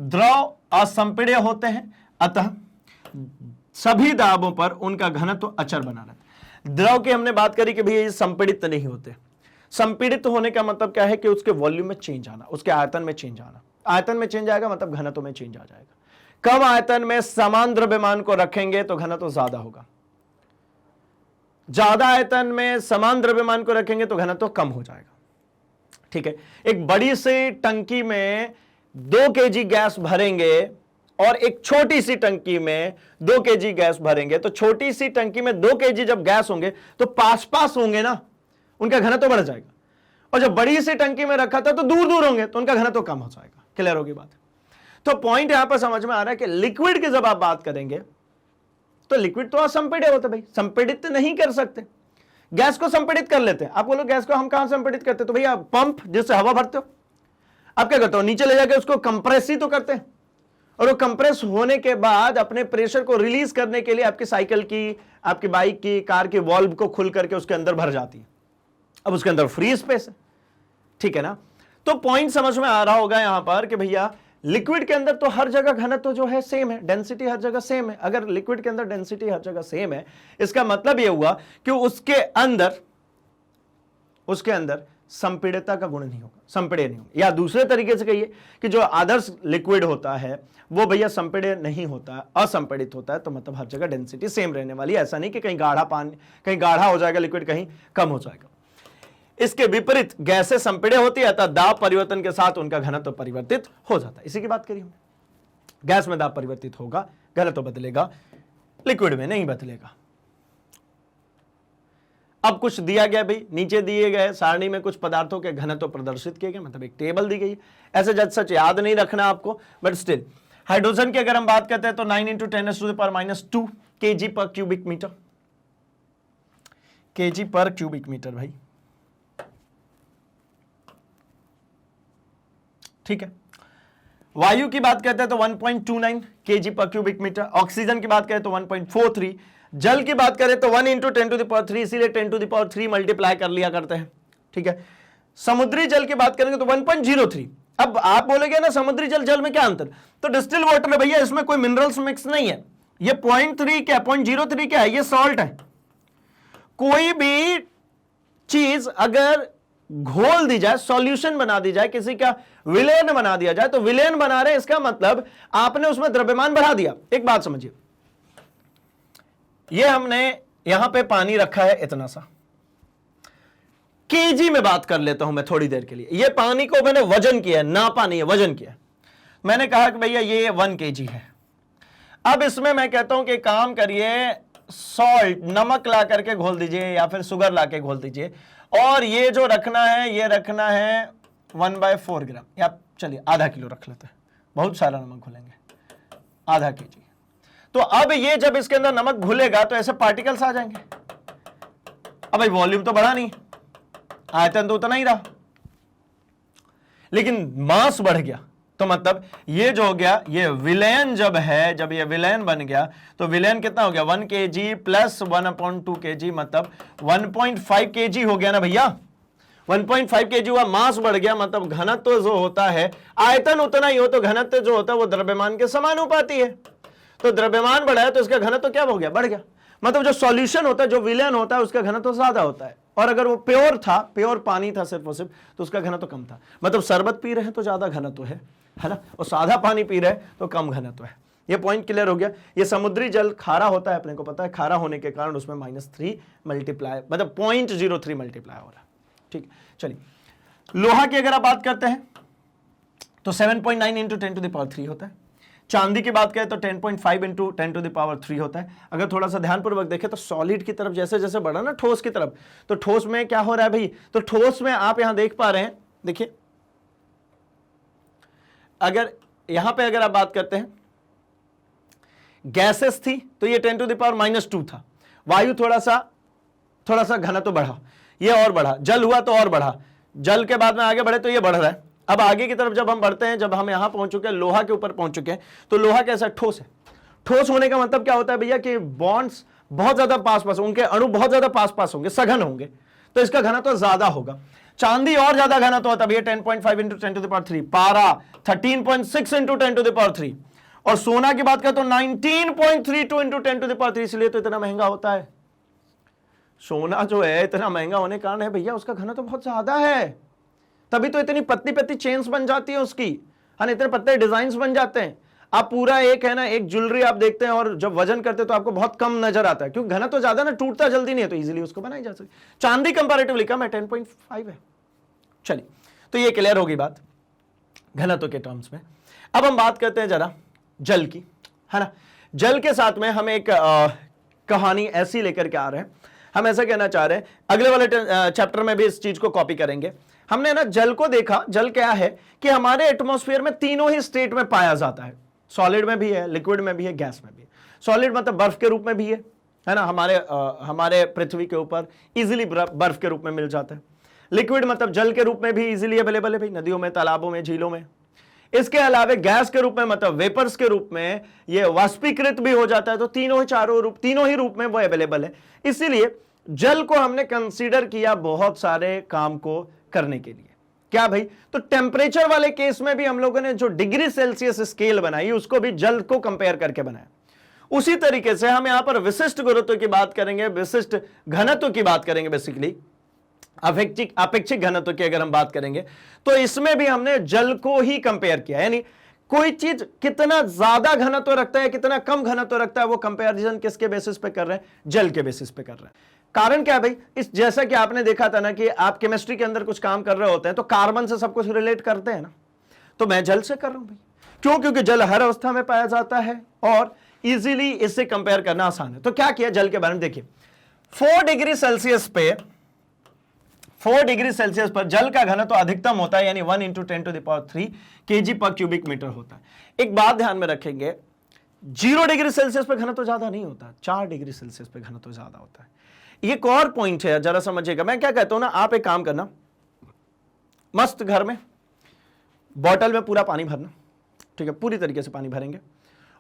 द्रव असंपीड्य होते हैं, अतः सभी दाबों पर उनका घनत्व अचर बना रहता है। द्रव की हमने बात करी कि भैया ये संपीड़ित नहीं होते। संपीड़ित होने का मतलब क्या है कि उसके वॉल्यूम में चेंज आना, उसके आयतन में चेंज आना। आयतन में चेंज आएगा मतलब घनत्व में चेंज आ जाएगा। कम आयतन में समान द्रव्यमान को रखेंगे तो घनत्व ज्यादा होगा, ज्यादा आयतन में समान द्रव्यमान को रखेंगे तो घनत्व कम हो जाएगा। ठीक है, एक बड़ी सी टंकी में 2 केजी गैस भरेंगे और एक छोटी सी टंकी में 2 केजी गैस भरेंगे, तो छोटी सी टंकी में 2 केजी जब गैस होंगे तो पास होंगे ना, उनका घनत्व बढ़ जाएगा। और जब बड़ी सी टंकी में रखा था तो दूर दूर होंगे तो उनका घनत्व कम हो जाएगा। क्लियर होगी बात? तो पॉइंट यहां पर समझ में आ रहा है कि लिक्विड की जब आप बात करेंगे तो लिक्विड तो असंपीड्य होता है भाई, संपीड़ित नहीं कर सकते। गैस को संपीड़ित कर लेते हैं। आप बोलो गैस को हम कहां संपीड़ित करते हैं? तो भैया पंप जिससे हवा भरते हो, आप क्या करते हो? नीचे ले जाकर उसको कंप्रेस ही तो करते हैं, और वो कंप्रेस होने के बाद अपने प्रेशर को रिलीज करने के लिए आपकी साइकिल की, आपकी बाइक की, कार की वॉल्व को खुल करके उसके अंदर भर जाती है। अब उसके अंदर फ्री स्पेस है, ठीक है ना। तो पॉइंट समझ में आ रहा होगा यहां पर कि भैया लिक्विड के अंदर तो हर जगह घनत्व जो है सेम है, डेंसिटी हर जगह सेम है। अगर लिक्विड के अंदर डेंसिटी हर जगह सेम है, इसका मतलब यह हुआ कि उसके अंदर संपीड़ितता का गुण नहीं होगा, संपीड्य नहीं होगा। या दूसरे तरीके से कहिए कि जो आदर्श लिक्विड होता है वो भैया संपीड्य नहीं होता है, असंपीड़ित होता है। तो मतलब हर जगह डेंसिटी सेम रहने वाली है, ऐसा नहीं कि कहीं गाढ़ा पानी, कहीं गाढ़ा हो जाएगा लिक्विड, कहीं कम हो जाएगा। इसके विपरीत गैसें संपीड्य होती है, अतः दाब परिवर्तन के साथ उनका घनत्व परिवर्तित हो जाता है। इसी की बात करी हमने, गैस में दाब परिवर्तित होगा, घनत्व बदलेगा, लिक्विड में नहीं बदलेगा। अब कुछ दिया गया भाई, नीचे दिए गए सारणी में कुछ पदार्थों के घनत्व प्रदर्शित किए गए, मतलब एक टेबल दी गई। ऐसे जज सच याद नहीं रखना आपको, बट स्टिल हाइड्रोजन की अगर हम बात करते हैं तो 9 × 10⁻⁻² kg पर क्यूबिक मीटर, केजी पर क्यूबिक मीटर भाई, ठीक है। वायु की बात करते हैं तो 1.29 kg पर क्यूबिक मीटर, ऑक्सीजन की बात करें तो 1.43, जल की बात करें तो 1 × 10⁻3, इसीलिए 10⁻3 मल्टीप्लाई कर लिया करते हैं, ठीक है। समुद्री जल की बात करेंगे तो 1.03। अब आप बोलेंगे ना समुद्री जल में क्या अंतर? तो डिस्टिल वाटर है भैया, इसमें कोई मिनरल्स मिक्स नहीं है। ये 0.3 क्या, 0.03 क्या है? ये सॉल्ट है। कोई भी चीज अगर घोल दी जाए, सॉल्यूशन बना दी जाए, किसी का विलयन बना दिया जाए, तो विलयन बना रहे इसका मतलब आपने उसमें द्रव्यमान बढ़ा दिया। एक बात समझिए, ये हमने यहां पे पानी रखा है इतना सा, केजी में बात कर लेता हूं मैं थोड़ी देर के लिए। ये पानी को मैंने वजन किया, नापा नहीं है, वजन किया। मैंने कहा कि भैया ये 1 kg है। अब इसमें मैं कहता हूं कि काम करिए, सॉल्ट, नमक ला करके घोल दीजिए या फिर शुगर ला के घोल दीजिए, और ये जो रखना है ये रखना है 1/4 ग्राम, या चलिए आधा किलो रख लेते हैं, बहुत सारा नमक घुलेंगे, आधा kg। तो अब ये जब इसके अंदर नमक घुलेगा तो ऐसे पार्टिकल्स आ जाएंगे। अब भाई वॉल्यूम तो बढ़ा नहीं, आयतन तो उतना ही रहा, लेकिन मास बढ़ गया। तो मतलब ये जो हो गया, ये विलयन जब है, जब ये विलयन बन गया तो विलयन कितना हो गया 1 kg प्लस 1/2 kg, मतलब 1.5 kg हो गया ना भैया। 1.5 kg हुआ, मास बढ़ गया, मतलब घनत्व जो होता है, आयतन उतना ही हो तो घनत्व जो होता है वो द्रव्यमान के समानुपाती है। तो द्रव्यमान बढ़ा है तो इसका घनत्व क्या हो गया, बढ़ गया। मतलब जो सॉल्यूशन होता है, जो विलयन होता है, उसका घनत्व ज्यादा होता है। और अगर वो प्योर था, प्योर पानी था सिर्फ और सिर्फ, तो उसका घनत्व कम था। मतलब शरबत पी रहे हैं तो ज्यादा घनत्व है ना, और सादा पानी पी रहे हैं तो कम घनत्व है। ये पॉइंट क्लियर हो गया। ये समुद्री जल खारा होता है, अपने को पता है, खारा होने के कारण उसमें -3 मल्टीप्लाई, मतलब 0.03 मल्टीप्लाई हो रहा है। ठीक, चलिए लोहा की अगर आप बात करते हैं तो 7.9 × 10⁻³ होता है। चांदी की बात करें तो 10.5 × 10⁻³ होता है। अगर थोड़ा सा ध्यानपूर्वक देखें तो सॉलिड की तरफ जैसे जैसे बढ़ा ना, ठोस की तरफ, तो ठोस में क्या हो रहा है भाई, तो ठोस में आप यहां देख पा रहे हैं, देखिए अगर यहां पे अगर आप बात करते हैं, गैसेस थी तो ये 10⁻⁻² था। वायु थोड़ा सा घनत्व बढ़ा, ये और बढ़ा, जल हुआ तो और बढ़ा, जल के बाद में आगे बढ़े तो ये बढ़ रहा है। अब आगे की तरफ जब हम बढ़ते हैं, जब हम यहां पहुंच चुके हैं, लोहा के ऊपर पहुंच चुके हैं, तो लोहा कैसा, ठोस है। ठोस होने का मतलब क्या होता है भैया, कि बॉन्ड्स बहुत ज्यादा पास पास, उनके अणु बहुत ज्यादा पास पास होंगे, सघन होंगे, तो इसका घनत्व ज्यादा होगा। चांदी और ज्यादा घनत्व होता है भैया, 10.5 × 10⁻³ पारा 13.6 × 10⁻³ और सोना की बात करें तो 19.32 × 10⁻³, इसलिए तो इतना महंगा होता है। सोना जो है इतना महंगा होने के कारण है भैया, उसका घनत्व बहुत ज्यादा है, तभी तो इतनी पतली पतली चेन्स बन जाती है उसकी, है ना, इतने पतले डिजाइन बन जाते हैं। आप पूरा एक है ना, एक ज्वेलरी आप देखते हैं और जब वजन करते हैं तो आपको बहुत कम नजर आता है, क्योंकि घनत्व ज्यादा ना, टूटता जल्दी नहीं है, तो इजीली उसको बनाई जा सकती। चांदी कंपैरेटिवली कम है, 10.5 है। चलिए, तो ये क्लियर होगी बात घनत्व के टर्म्स में। अब हम बात करते हैं जरा जल की, है ना। जल के साथ में हम एक कहानी ऐसी लेकर के आ रहे हैं। हम ऐसा कहना चाह रहे हैं, अगले वाले चैप्टर में भी इस चीज को कॉपी करेंगे। हमने ना जल को देखा, जल क्या है कि हमारे एटमॉस्फेयर में तीनों ही स्टेट में पाया जाता है। सॉलिड में भी है, लिक्विड में भी है, गैस में भी है। सॉलिड मतलब बर्फ के रूप में भी है ना, हमारे पृथ्वी के ऊपर इजीली बर्फ के रूप में मिल जाता है। लिक्विड मतलब जल के रूप में भी इजीली अवेलेबल है भाई, नदियों में, तालाबों में, झीलों में। इसके अलावा गैस के रूप में, मतलब वेपर्स के रूप में ये वाष्पीकृत भी हो जाता है। तो तीनों ही रूप में वो अवेलेबल है। इसीलिए जल को हमने कंसीडर किया बहुत सारे काम को करने के लिए। क्या भाई, तो टेम्परेचर वाले केस में भी हम लोगों ने जो डिग्री सेल्सियस स्केल बनाई, उसको भी जल को कंपेयर करके बनाया। उसी तरीके से हम यहां पर विशिष्ट गुरुत्व की बात करेंगे, विशिष्ट घनत्व की बात करेंगे, बेसिकली अपेक्षिक घनत्व की अगर हम बात करेंगे, तो इसमें भी हमने जल को ही कंपेयर किया। यानी कोई चीज कितना ज्यादा घनत्व रखता है, कितना कम घनत्व रखता है, वो कंपैरिजन किसके बेसिस पे कर रहे हैं, जल के बेसिस पे कर रहे हैं। कारण क्या है भाई, इस जैसा कि आपने देखा था ना कि आप केमिस्ट्री के अंदर कुछ काम कर रहे होते हैं तो कार्बन से सब कुछ रिलेट करते हैं ना, तो मैं जल से कर रहा हूं भाई। क्यों? क्योंकि जल हर अवस्था में पाया जाता है और इजीली इससे कंपेयर करना आसान है। तो क्या किया जल के बारे में, देखिए 4 डिग्री सेल्सियस पर जल का घनत्व तो अधिकतम होता है, यानी 1 × 10⁻³ kg/m³ होता है। एक बात ध्यान में रखेंगे, 0 डिग्री सेल्सियस पर घनत्व तो ज्यादा नहीं होता, 4 डिग्री सेल्सियस पर घनत्व तो ज्यादा होता है। एक और पॉइंट है, जरा समझिएगा। मैं क्या कहता हूं ना, आप एक काम करना, मस्त घर में बॉटल में पूरा पानी भरना, ठीक है, पूरी तरीके से पानी भरेंगे।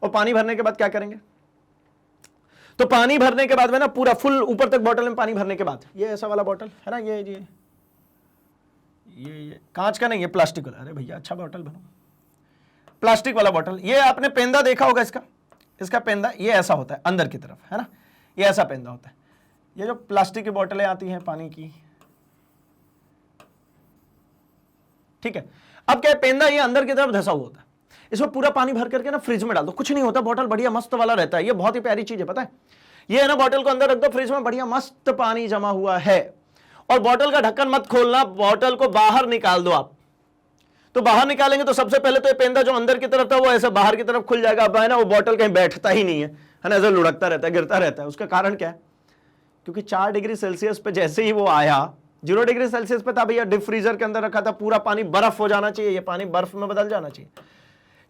और पानी भरने के बाद क्या करेंगे, तो पानी भरने के बाद में ना पूरा फुल ऊपर तक बॉटल में पानी भरने के बाद, ये ऐसा वाला बॉटल है ना, ये कांच का नहीं, ये प्लास्टिक वाला। अरे भैया अच्छा बॉटल भरो, प्लास्टिक वाला बॉटल। ये आपने पेंदा देखा होगा, इसका पेंदा ये ऐसा होता है अंदर की तरफ, है ना, ये ऐसा पेंदा होता है। ये जो प्लास्टिक की बोतलें आती हैं पानी की, ठीक है, अब क्या पेंदा ये अंदर की तरफ धसा हुआ होता है। इसमें पूरा पानी भर करके ना फ्रिज में डाल दो, कुछ नहीं होता, बॉटल बढ़िया मस्त वाला रहता है। ये बहुत ही प्यारी चीज है, पता है। ये है ना, बॉटल को अंदर रख दो फ्रिज में, बढ़िया मस्त पानी जमा हुआ है। और बॉटल का ढक्कन मत खोलना, बॉटल को बाहर निकाल दो आप। तो बाहर निकालेंगे तो सबसे पहले तो ये पेंदा जो अंदर की तरफ था वो ऐसे बाहर की तरफ खुल जाएगा। अब है ना, वो बॉटल कहीं बैठता ही नहीं है ना, ऐसे लुढ़कता रहता है, गिरता रहता है। उसका कारण क्या है, क्योंकि 4 डिग्री सेल्सियस पे जैसे ही वो आया, 0 डिग्री सेल्सियस पे था भैया, डीप फ्रीजर के अंदर रखा था, पूरा पानी बर्फ हो जाना चाहिए, ये पानी बर्फ में बदल जाना चाहिए।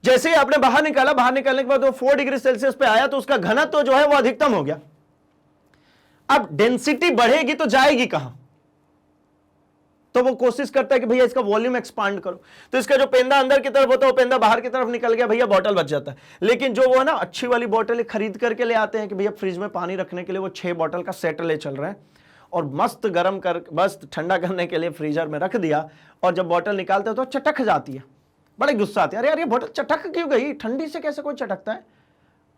जैसे ही आपने बाहर निकाला, बाहर निकालने के बाद वो 4 डिग्री सेल्सियस पे आया, तो उसका घनत्व जो है वो अधिकतम हो गया। अब डेंसिटी बढ़ेगी तो जाएगी कहां, तो वो कोशिश करता है कि भैया इसका वॉल्यूम एक्सपांड करो, तो इसका जो पेंदा अंदर की तरफ होता है वो पेंदा बाहर की तरफ निकल गया, भैया बॉटल बच जाता है। लेकिन जो वो ना अच्छी वाली बॉटल खरीद करके ले आते हैं कि भैया फ्रिज में पानी रखने के लिए वो 6 बॉटल का सेट ले चल रहे हैं और मस्त गर्म कर मस्त ठंडा करने के लिए फ्रीजर में रख दिया, और जब बॉटल निकालते हैं तो चटक जाती है, बड़े गुस्सा आती है, अरे यार ये बॉटल चटक क्यों गई, ठंडी से कैसे कोई चटकता है,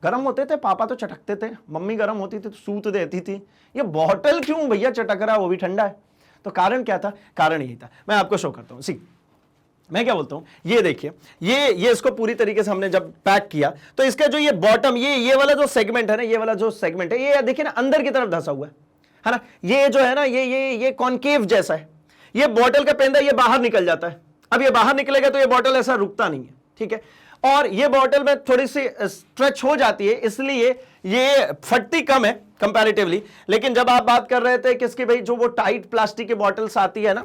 गर्म होते थे पापा तो चटकते थे, मम्मी गर्म होती थी तो सूत देती थी, ये बॉटल क्यों भैया चटक रहा है, वो भी ठंडा है। तो कारण क्या था, कारण यही था। मैं आपको शो करता हूं, सी मैं क्या बोलता हूं, ये देखिए, ये इसको पूरी तरीके से हमने जब पैक किया तो इसका जो ये बॉटम, ये वाला जो सेगमेंट है ना, ये वाला जो सेगमेंट है ये देखिए ना अंदर की तरफ धंसा हुआ है ना, ये जो है ना ये कॉनकेव जैसा है, ये बॉटल का पेंदा ये बाहर निकल जाता है। अब ये बाहर निकलेगा तो ये बॉटल ऐसा रुकता नहीं है, ठीक है, और ये बॉटल में थोड़ी सी स्ट्रेच हो जाती है, इसलिए ये फटती कम है कंपैरेटिवली। लेकिन जब आप बात कर रहे थे किसकी, भाई जो वो टाइट प्लास्टिक की बॉटल्स आती है ना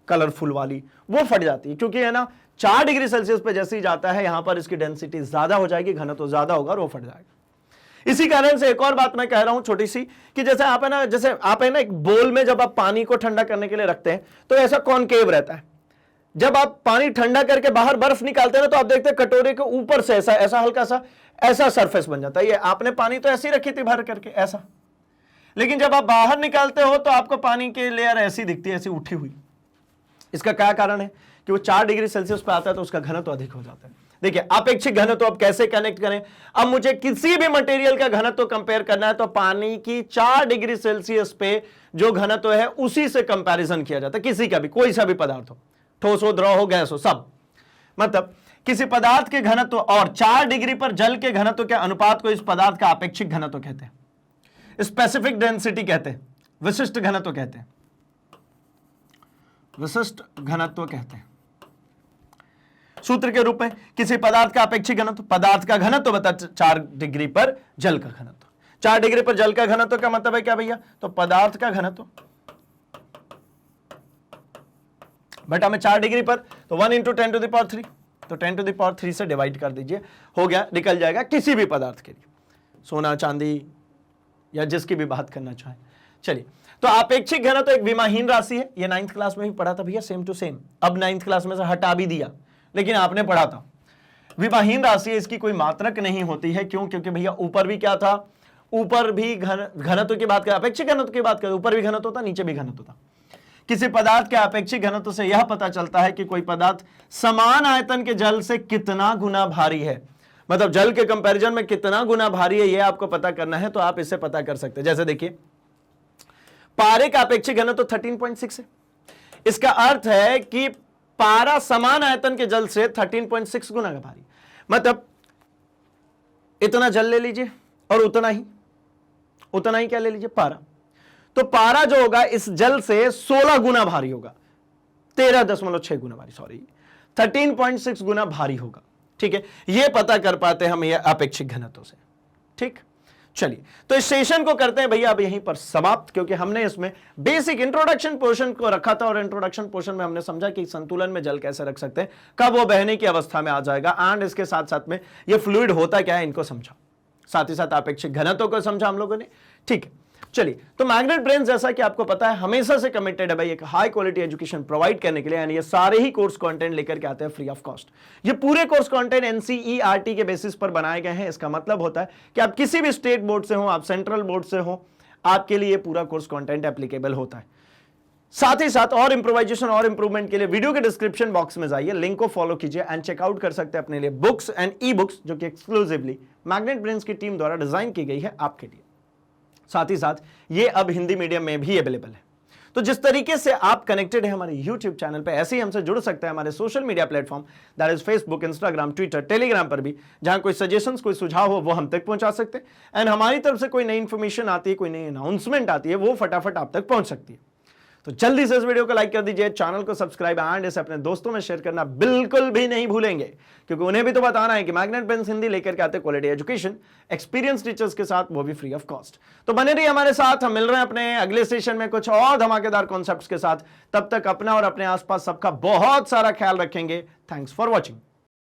कलरफुल वाली, वो फट जाती है, क्योंकि है ना 4 डिग्री सेल्सियस पे जैसे ही जाता है यहां पर इसकी डेंसिटी ज्यादा हो जाएगी, घनत्व तो ज्यादा होगा और वो फट जाएगा। इसी कारण से एक और बात मैं कह रहा हूं छोटी सी, कि जैसे आप है ना एक बोल में जब आप पानी को ठंडा करने के लिए रखते हैं तो ऐसा कॉनकेव रहता है, जब आप पानी ठंडा करके बाहर बर्फ निकालते हैं ना तो आप देखते हैं कटोरे के ऊपर से ऐसा हल्का सा ऐसा सरफेस बन जाता है, ये आपने पानी तो ऐसी रखी थी भर करके ऐसा, लेकिन जब आप बाहर निकालते हो तो आपको पानी की लेयर ऐसी दिखती है, ऐसी उठी हुई। इसका क्या कारण है कि वो 4 डिग्री सेल्सियस पे आता है तो उसका घनत्व अधिक हो जाता है। देखिए अपेक्षित घनत्व अब कैसे कनेक्ट करें, अब मुझे किसी भी मटेरियल का घनत्व कंपेयर करना है तो पानी की 4 डिग्री सेल्सियस पे जो घनत्व है उसी से कंपैरिजन किया जाता है, किसी का भी, कोई सा भी पदार्थ हो, ठोस हो, द्रव हो, गैस हो, सब। मतलब किसी पदार्थ के घनत्व और 4 डिग्री पर जल के घनत्व के अनुपात को इस पदार्थ का अपेक्षित घनत्व कहते हैं, स्पेसिफिक डेंसिटी कहते हैं, विशिष्ट घनत्व कहते हैं, विशिष्ट घनत्व कहते हैं। सूत्र के रूप में किसी पदार्थ का अपेक्षित घनत्व, पदार्थ का घनत्व बता 4 डिग्री पर जल का घनत्व। 4 डिग्री पर जल का घनत्व का मतलब है क्या भैया, तो पदार्थ का घनत्व बटा में 4 डिग्री पर, तो 1 × 10⁻3, तो 10⁻3 से डिवाइड कर दीजिए, हो गया, निकल जाएगा किसी भी पदार्थ के लिए, सोना चांदी या जिसकी भी बात करना चाहे। चलिए, तो अपेक्षित घनत्व एक विमाहीन राशि है, ये 9th क्लास में भी पढ़ा था भैया, सेम टू सेम, अब 9th क्लास में से हटा भी दिया, लेकिन आपने पढ़ा था। विमाहीन राशि है, इसकी कोई मात्रक नहीं होती है, क्यों, क्योंकि भैया ऊपर भी क्या था, ऊपर भी घनत्व की बात कर, अपेक्षित घनत्व की बात कर, ऊपर भी घनत्व था, नीचे भी घनत्व था। किसी पदार्थ के अपेक्षित घनत्व से यह पता चलता है कि कोई पदार्थ समान आयतन के जल से कितना गुना भारी है, मतलब जल के कंपैरिजन में कितना गुना भारी है, यह आपको पता करना है तो आप इससे पता कर सकते हैं। जैसे देखिए पारे का अपेक्षित घनत्व 13.6 है, इसका अर्थ है कि पारा समान आयतन के जल से 13.6 गुना का भारी, मतलब इतना जल ले लीजिए और उतना ही क्या ले लीजिए, पारा, तो पारा जो होगा इस जल से 16 गुना भारी होगा, 13.6 गुना भारी, सॉरी 13.6 गुना भारी होगा, ठीक है, ये पता कर पाते हैं हम ये अपेक्षित घनत्व से। ठीक, चलिए तो इस सेशन को करते हैं भैया अब यहीं पर समाप्त, क्योंकि हमने इसमें बेसिक इंट्रोडक्शन पोर्शन को रखा था और इंट्रोडक्शन पोर्शन में हमने समझा कि संतुलन में जल कैसे रख सकते हैं, कब वो बहने की अवस्था में आ जाएगा, एंड इसके साथ साथ में ये फ्लूइड होता क्या है इनको समझा, साथ ही साथ अपेक्षित घनत्व को समझा हम लोगों ने। ठीक है, चलिए तो मैग्नेट ब्रेन्स जैसा कि आपको पता है हमेशा से कमिटेड है भाई एक हाई क्वालिटी एजुकेशन प्रोवाइड करने के लिए, यानी ये सारे ही कोर्स कंटेंट लेकर के आते हैं फ्री ऑफ कॉस्ट। ये पूरे कोर्स कंटेंट एनसीईआरटी के बेसिस पर बनाए गए हैं। इसका मतलब होता है कि आप किसी भी स्टेट बोर्ड से हो, आप सेंट्रल बोर्ड से हो, आपके लिए पूरा कोर्स कंटेंट एप्लीकेबल होता है। साथ ही साथ और इंप्रोवाइजेशन और इंप्रूवमेंट के लिए वीडियो के डिस्क्रिप्शन बॉक्स में जाइए, लिंक को फॉलो कीजिए एंड चेकआउट कर सकते हैं अपने लिए बुक्स एंड ई बुक्स जो कि एक्सक्लूसिवली मैग्नेट ब्रेन्स की टीम द्वारा डिजाइन की गई है आपके लिए। साथ ही साथ ये अब हिंदी मीडियम में भी अवेलेबल है। तो जिस तरीके से आप कनेक्टेड हैं हमारे YouTube चैनल पे, ऐसे ही हमसे जुड़ सकते हैं हमारे social media platform that is Facebook, Instagram, Twitter, Telegram पर भी, जहां कोई सजेशंस, कोई सुझाव हो वो हम तक पहुंचा सकते हैं एंड हमारी तरफ से कोई नई इंफॉर्मेशन आती है, कोई नई अनाउंसमेंट आती है, वो फटाफट आप तक पहुंच सकती है। तो जल्दी से इस वीडियो को लाइक कर दीजिए, चैनल को सब्सक्राइब एंड इसे अपने दोस्तों में शेयर करना बिल्कुल भी नहीं भूलेंगे, क्योंकि उन्हें भी तो बताना है कि मैग्नेट ब्रेन्स हिंदी लेकर के आते क्वालिटी एजुकेशन एक्सपीरियंस टीचर्स के साथ, वो भी फ्री ऑफ कॉस्ट। तो बने रहिए हमारे साथ, हम मिल रहे हैं अपने अगले सेशन में कुछ और धमाकेदार कॉन्सेप्ट्स के साथ। तब तक अपना और अपने आसपास सबका बहुत सारा ख्याल रखेंगे। Thanks for watching.